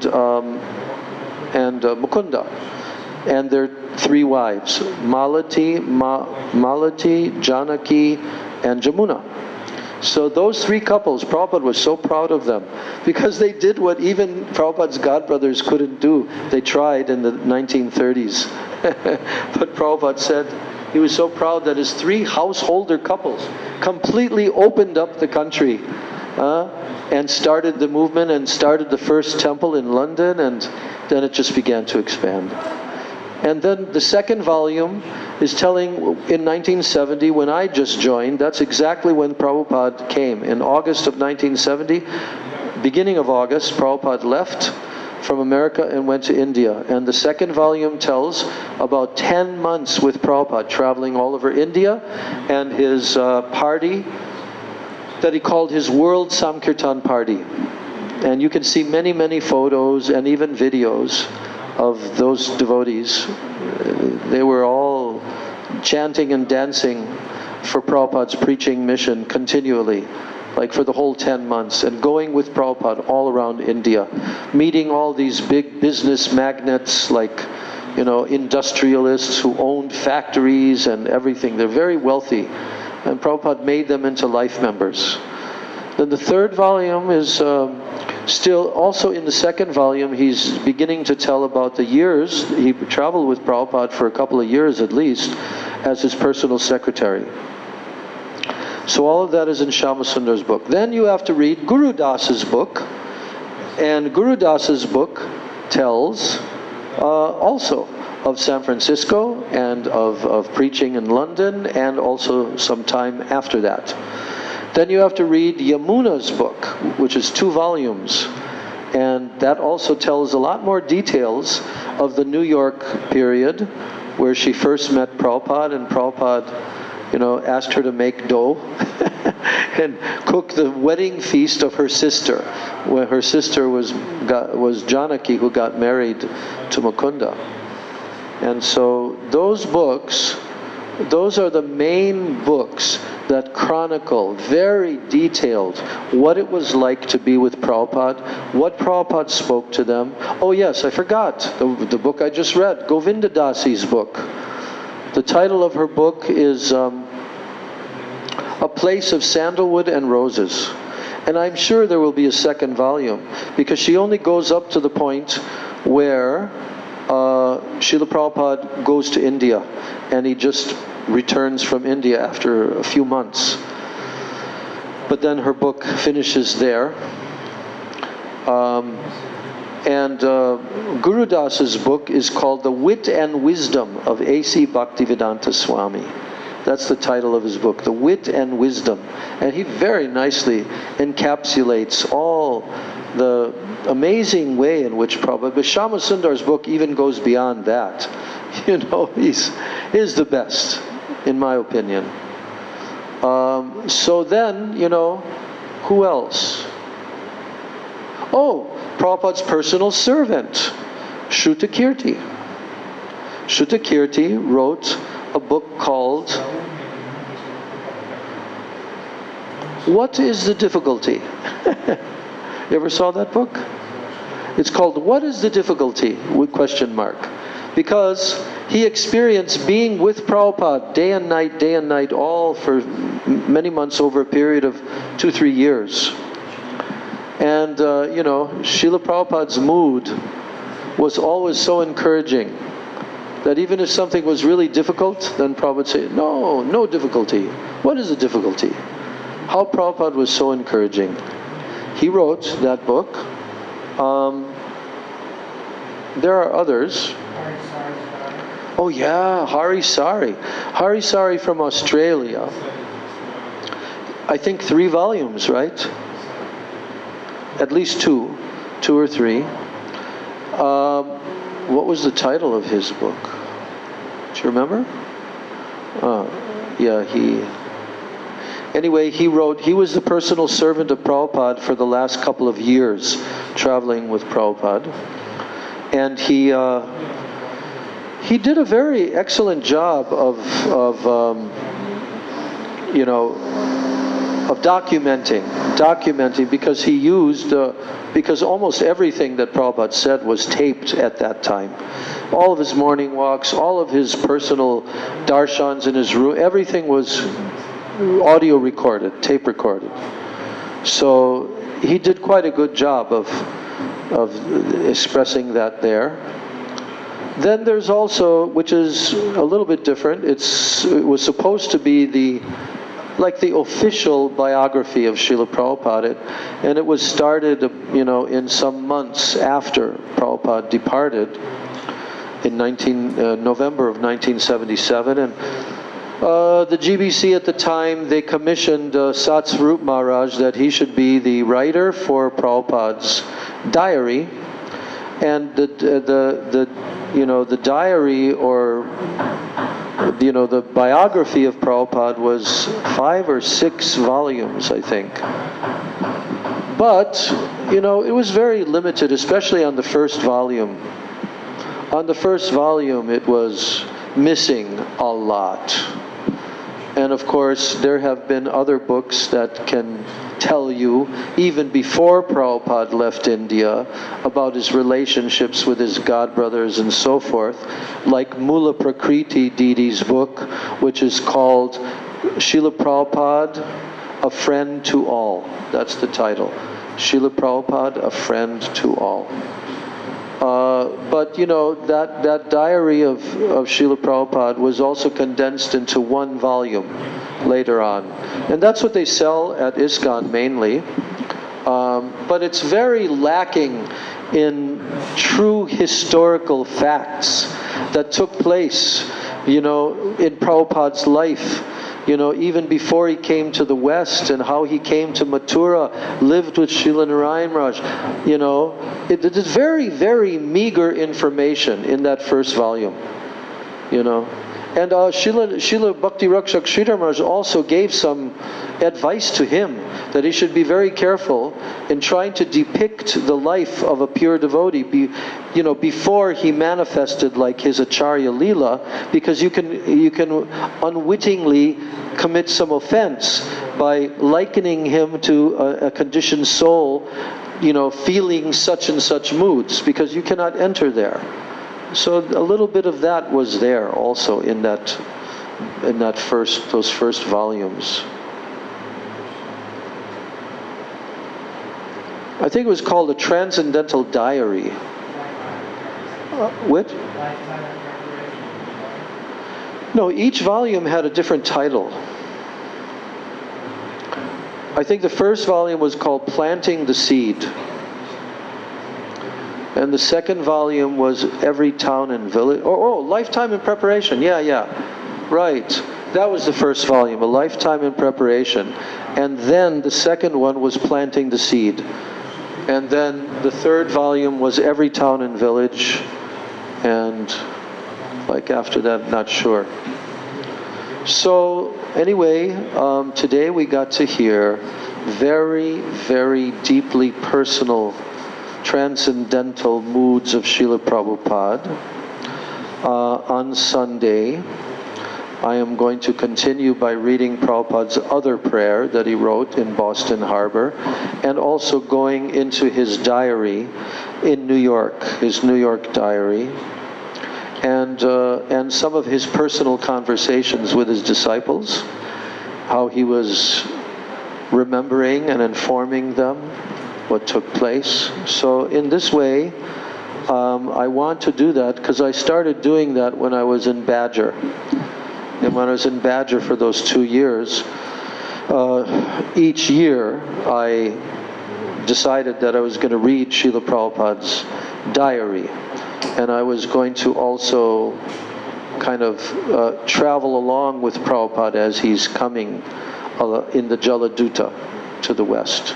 Mukunda, and their 3 wives, Malati, Janaki, and Jamuna. So those 3 couples, Prabhupada was so proud of them, because they did what even Prabhupada's godbrothers couldn't do. They tried in the 1930s. But Prabhupada said he was so proud that his 3 householder couples completely opened up the country and started the movement, and started the first temple in London, and then it just began to expand. And then the second volume is telling, in 1970, when I just joined, that's exactly when Prabhupada came. In August of 1970, beginning of August, Prabhupada left from America and went to India. And the second volume tells about 10 months with Prabhupada, traveling all over India, and his party that he called his World Sankirtan Party. And you can see many photos and even videos of those devotees. They were all chanting and dancing for Prabhupada's preaching mission continually, like for the whole 10 months, and going with Prabhupada all around India, meeting all these big business magnates, like, you know, industrialists who owned factories and everything. They're very wealthy, and Prabhupada made them into life members. Then the third volume is still also in the second volume. He's beginning to tell about the years he traveled with Prabhupada, for a couple of years at least, as his personal secretary. So all of that is in Shyamasundara's book. Then you have to read Guru Das's book, and Guru Das's book tells also of San Francisco, and of preaching in London, and also some time after that. Then you have to read Yamuna's book, which is 2 volumes, and that also tells a lot more details of the New York period, where she first met Prabhupada, and Prabhupada, you know, asked her to make dough and cook the wedding feast of her sister, where her sister was Janaki, who got married to Mukunda. And so those books, those are the main books that chronicle, very detailed, what it was like to be with Prabhupada, what Prabhupada spoke to them. Oh yes, I forgot, the book I just read, Govinda Dasi's book. The title of her book is A Place of Sandalwood and Roses. And I'm sure there will be a second volume, because she only goes up to the point where Srila Prabhupada goes to India, and he just returns from India after a few months. But then her book finishes there. Guru Das's book is called The Wit and Wisdom of A.C. Bhaktivedanta Swami. That's the title of his book, The Wit and Wisdom. And he very nicely encapsulates all the amazing way in which Prabhupada, but Shyamasundara's book even goes beyond that. You know, he's the best, in my opinion. So then, you know, who else? Oh, Prabhupada's personal servant, Shrutakirti. Shrutakirti wrote a book called What is the Difficulty? You ever saw that book? It's called What is the Difficulty? With question mark. Because he experienced being with Prabhupada day and night, all for many months over a period of 2-3 years. And, Srila Prabhupada's mood was always so encouraging that even if something was really difficult, then Prabhupada would say, no difficulty. What is the difficulty? How Prabhupada was so encouraging. He wrote that book. There are others. Oh yeah, Hari Sari. Hari Sari from Australia. I think 3 volumes, right? At least 2 or 3. What was the title of his book? Do you remember? Anyway, he was the personal servant of Prabhupada for the last couple of years, traveling with Prabhupada. And he did a very excellent job of documenting because he used, because almost everything that Prabhupada said was taped at that time. All of his morning walks, all of his personal darshans in his room, everything was audio recorded, tape recorded. So he did quite a good job of expressing that there. Then there's also, which is a little bit different, it was supposed to be the official biography of Srila Prabhupada, and it was started, in some months after Prabhupada departed in November of 1977, and the GBC at the time, they commissioned Satsvarup Maharaj that he should be the writer for Prabhupada's diary, and the diary, or the biography of Prabhupada was 5 or 6 volumes, I think. But, it was very limited, especially on the first volume. On the first volume, it was missing a lot. And of course, there have been other books that can tell you, even before Prabhupada left India, about his relationships with his godbrothers and so forth, like Mula Prakriti Didi's book, which is called Srila Prabhupada, A Friend to All. That's the title. Srila Prabhupada, A Friend to All. But that diary of Srila Prabhupada was also condensed into 1 volume later on. And that's what they sell at ISKCON mainly. But it's very lacking in true historical facts that took place, in Prabhupada's life. Even before he came to the West, and how he came to Mathura, lived with Srila Narayan Raj. It is very, very meager information in that first volume. And Srila Bhakti Rakshak Sridhar Maharaj also gave some advice to him that he should be very careful in trying to depict the life of a pure devotee, before he manifested like his Acharya Leela, because you can unwittingly commit some offense by likening him to a conditioned soul, feeling such and such moods, because you cannot enter there. So a little bit of that was there also in those first volumes. I think it was called a Transcendental Diary. What? No, each volume had a different title. I think the first volume was called Planting the Seed. And the second volume was Every Town and Village. Lifetime in Preparation. Yeah. Right. That was the first volume, A Lifetime in Preparation. And then the second one was Planting the Seed. And then the third volume was Every Town and Village. And after that, not sure. So anyway, today we got to hear very, very deeply personal, transcendental moods of Srila Prabhupada. On Sunday, I am going to continue by reading Prabhupada's other prayer that he wrote in Boston Harbor, and also going into his diary in New York, his New York diary. and some of his personal conversations with his disciples, how he was remembering and informing them what took place. So in this way, I want to do that because I started doing that when I was in Badger. And when I was in Badger for those 2 years, each year I decided that I was going to read Srila Prabhupada's diary. And I was going to also kind of travel along with Prabhupada as he's coming in the Jaladuta to the west.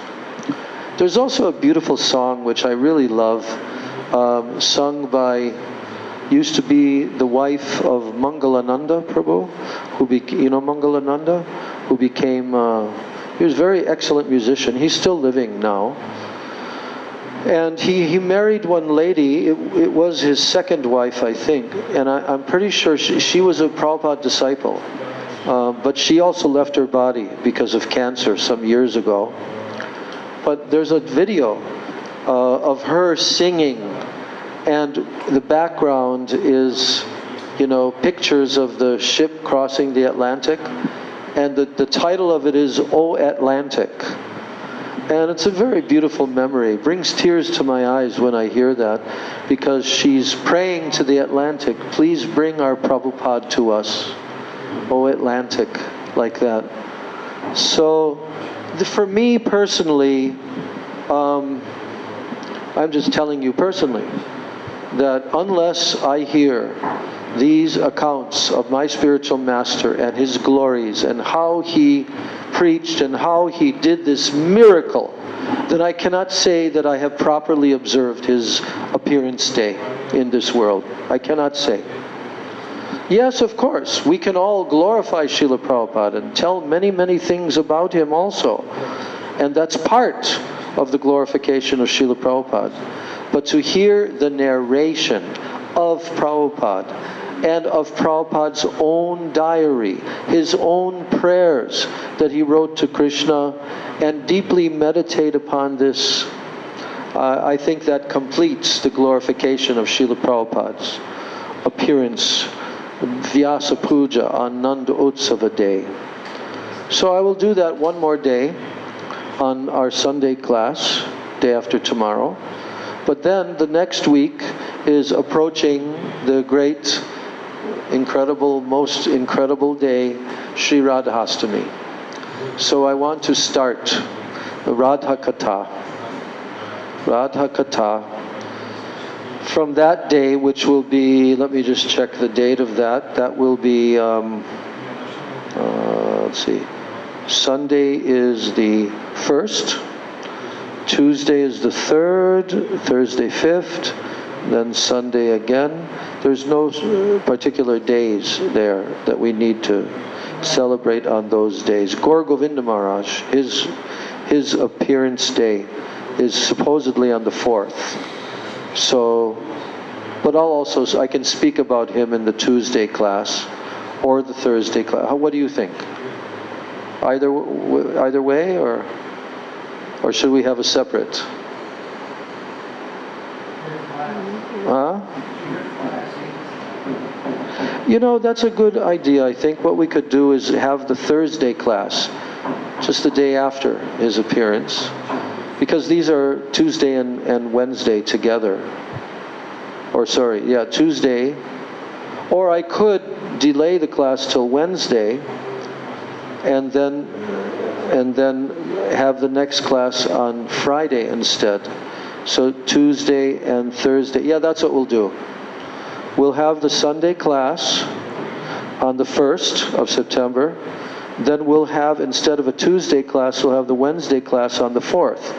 There's also a beautiful song which I really love, sung by, used to be the wife of Mangalananda Prabhu, you know Mangalananda, who became, he was a very excellent musician. He's still living now. And he married one lady, it was his second wife, I think, and I'm pretty sure she was a Prabhupada disciple. But she also left her body because of cancer some years ago. But there's a video of her singing, and the background is, you know, pictures of the ship crossing the Atlantic, and the title of it is O Atlantic. And it's a very beautiful memory. It brings tears to my eyes when I hear that, because she's praying to the Atlantic, please bring our Prabhupada to us. O Atlantic, like that. So, for me personally, I'm just telling you personally, that unless I hear these accounts of my spiritual master and his glories and how he preached and how he did this miracle, then I cannot say that I have properly observed his appearance day in this world. I cannot say. Yes, of course, we can all glorify Srila Prabhupada and tell many, many things about him also. And that's part of the glorification of Srila Prabhupada. But to hear the narration of Prabhupada and of Prabhupada's own diary, his own prayers that he wrote to Krishna, and deeply meditate upon this, I think that completes the glorification of Srila Prabhupada's appearance, Vyasa Puja on Nanda Utsava Day. So I will do that one more day on our Sunday class, day after tomorrow. But then the next week is approaching the great, incredible, most incredible day, Sri Radhastami. So I want to start the Radha Katha. Radha Katha. From that day, which will be, let me just check the date of that. That will be, let's see, Sunday is the 1st, Tuesday is the 3rd, Thursday 5th, then Sunday again. There's no particular days there that we need to celebrate on those days. Gaur Govinda Maharaj, his appearance day is supposedly on the 4th. So, but I can speak about him in the Tuesday class or the Thursday class. What do you think? Either way, or should we have a separate? Huh? You know, that's a good idea. I think what we could do is have the Thursday class just the day after his appearance, because these are Tuesday and Wednesday together. Or sorry, yeah, Tuesday. Or I could delay the class till Wednesday and then have the next class on Friday instead. So Tuesday and Thursday. Yeah, that's what we'll do. We'll have the Sunday class on the 1st of September. Then we'll have, instead of a Tuesday class, we'll have the Wednesday class on the 4th.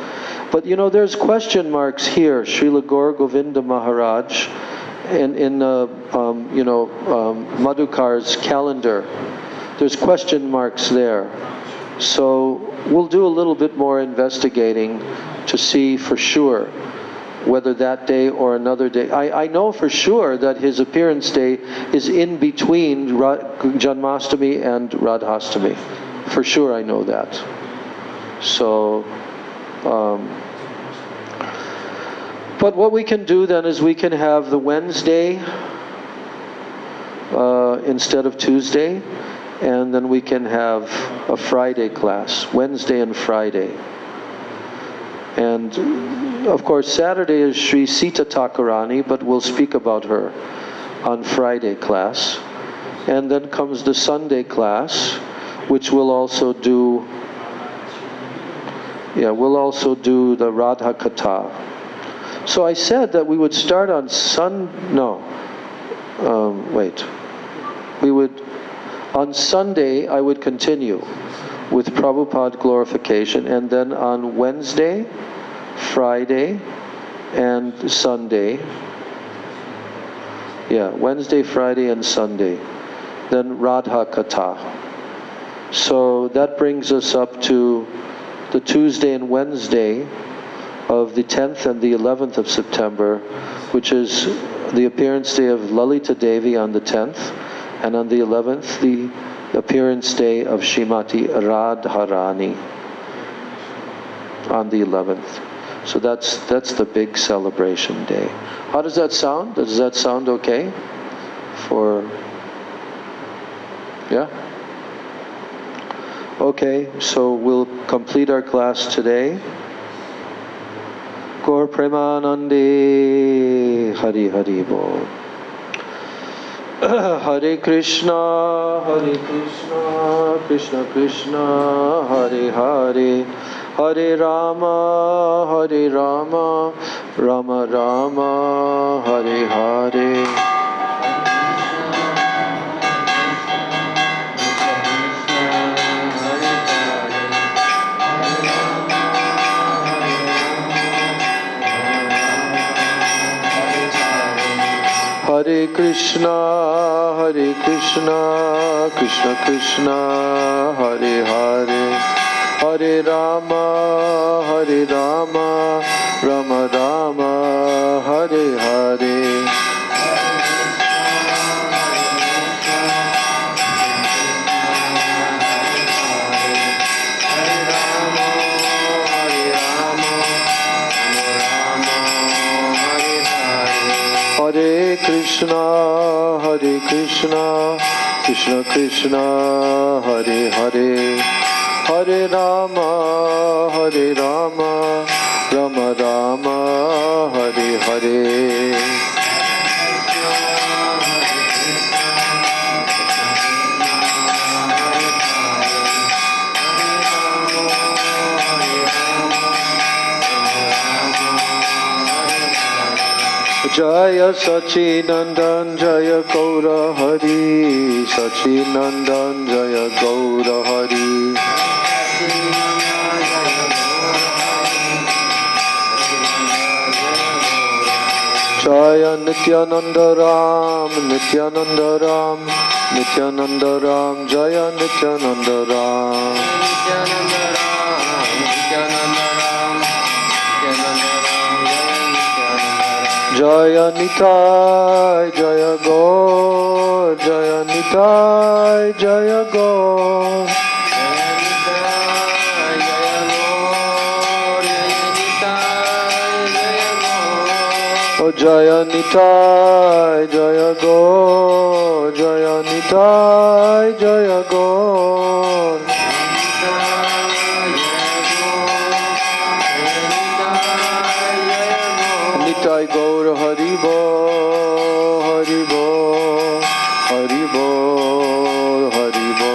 But you know, there's question marks here. Srila Gaur Govinda Maharaj, in Madhukar's calendar, there's question marks there. So we'll do a little bit more investigating to see for sure whether that day or another day. I know for sure that his appearance day is in between Janmashtami and Radhastami. For sure I know that. So, but what we can do then is we can have the Wednesday instead of Tuesday, and then we can have a Friday class, Wednesday and Friday. And of course Saturday is Sri Sita Thakurani, but we'll speak about her on Friday class. And then comes the Sunday class, which we'll also do, we'll also do the Radha Katha. So I said that we would start on on Sunday I would continue with Prabhupada glorification, and then on Wednesday, Friday, and Sunday, Wednesday, Friday, and Sunday, then Radha Katha. So that brings us up to the Tuesday and Wednesday of the 10th and the 11th of September, which is the appearance day of Lalita Devi on the 10th, and on the 11th, the appearance day of Shrimati Radharani on the 11th. So that's the big celebration day. How does that sound? Does that sound okay? Okay, so we'll complete our class today. Gaur Premanande, Hari Hari Bol. Hare Krishna, Krishna Krishna, Hare Hare, Hare Rama, Rama Rama, Hare Hare. Hare Krishna, Krishna Krishna, Hare Hare, Hare Rama, Rama Rama, Hare Hare. Hare Krishna, Krishna Krishna, Hare Hare, Hare Rama, Rama Rama, Hare Hare. Jaya Sachinandan Jaya Gaura Hari, Sachinandan Jaya Gaura Hari. Jaya Nityananda Ram, Nityananda Ram, Nityananda Ram, Jaya Nityananda Ram. Nityananda Ram, Nityananda Ram, Nityananda Ram, Jaya Nitai, Jaya Gaur, Jaya Nitai, Jaya Gaur. Jaya Nitai, Jaya Gaur, Jaya Nitai, Jaya Gaur. Nitai Gaur Haribo, Haribo, Haribo, Haribo.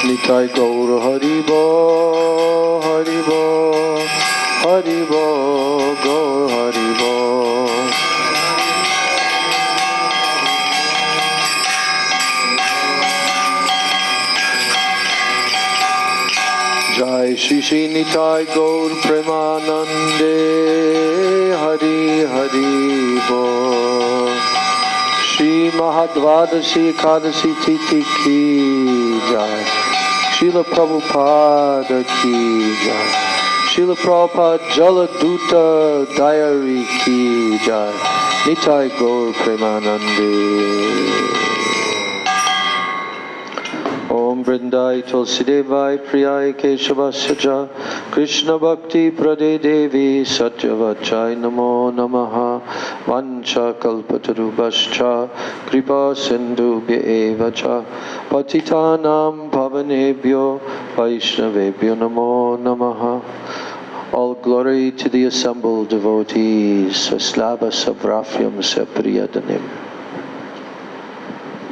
Nitai Gaur Haribo, Haribo, Haribo, Gaur Haribo. Jai Shri Shri Nitai Gaur Premanande, Hari Hari Bo. Shri Mahadvadashi Ekadasi Titi Ki Jai. Srila Prabhupada Ki Jai. Srila Prabhupada Jaladuta Diary Ki Jai. Nitai Gaur Premanande. Om Om Vrindai Tulsidevai Priyai Keshavasya Krishna Bhakti Prade Devi Satyavachai Namo Namaha Vancha Kalpatarubhascha Kripa Sindhubhya Eva Cha Patitanam Pavanebhyo Vaishnavebhyo Namo Namaha. All glory to the assembled devotees. Slava Savrafyam Sepriyadanim.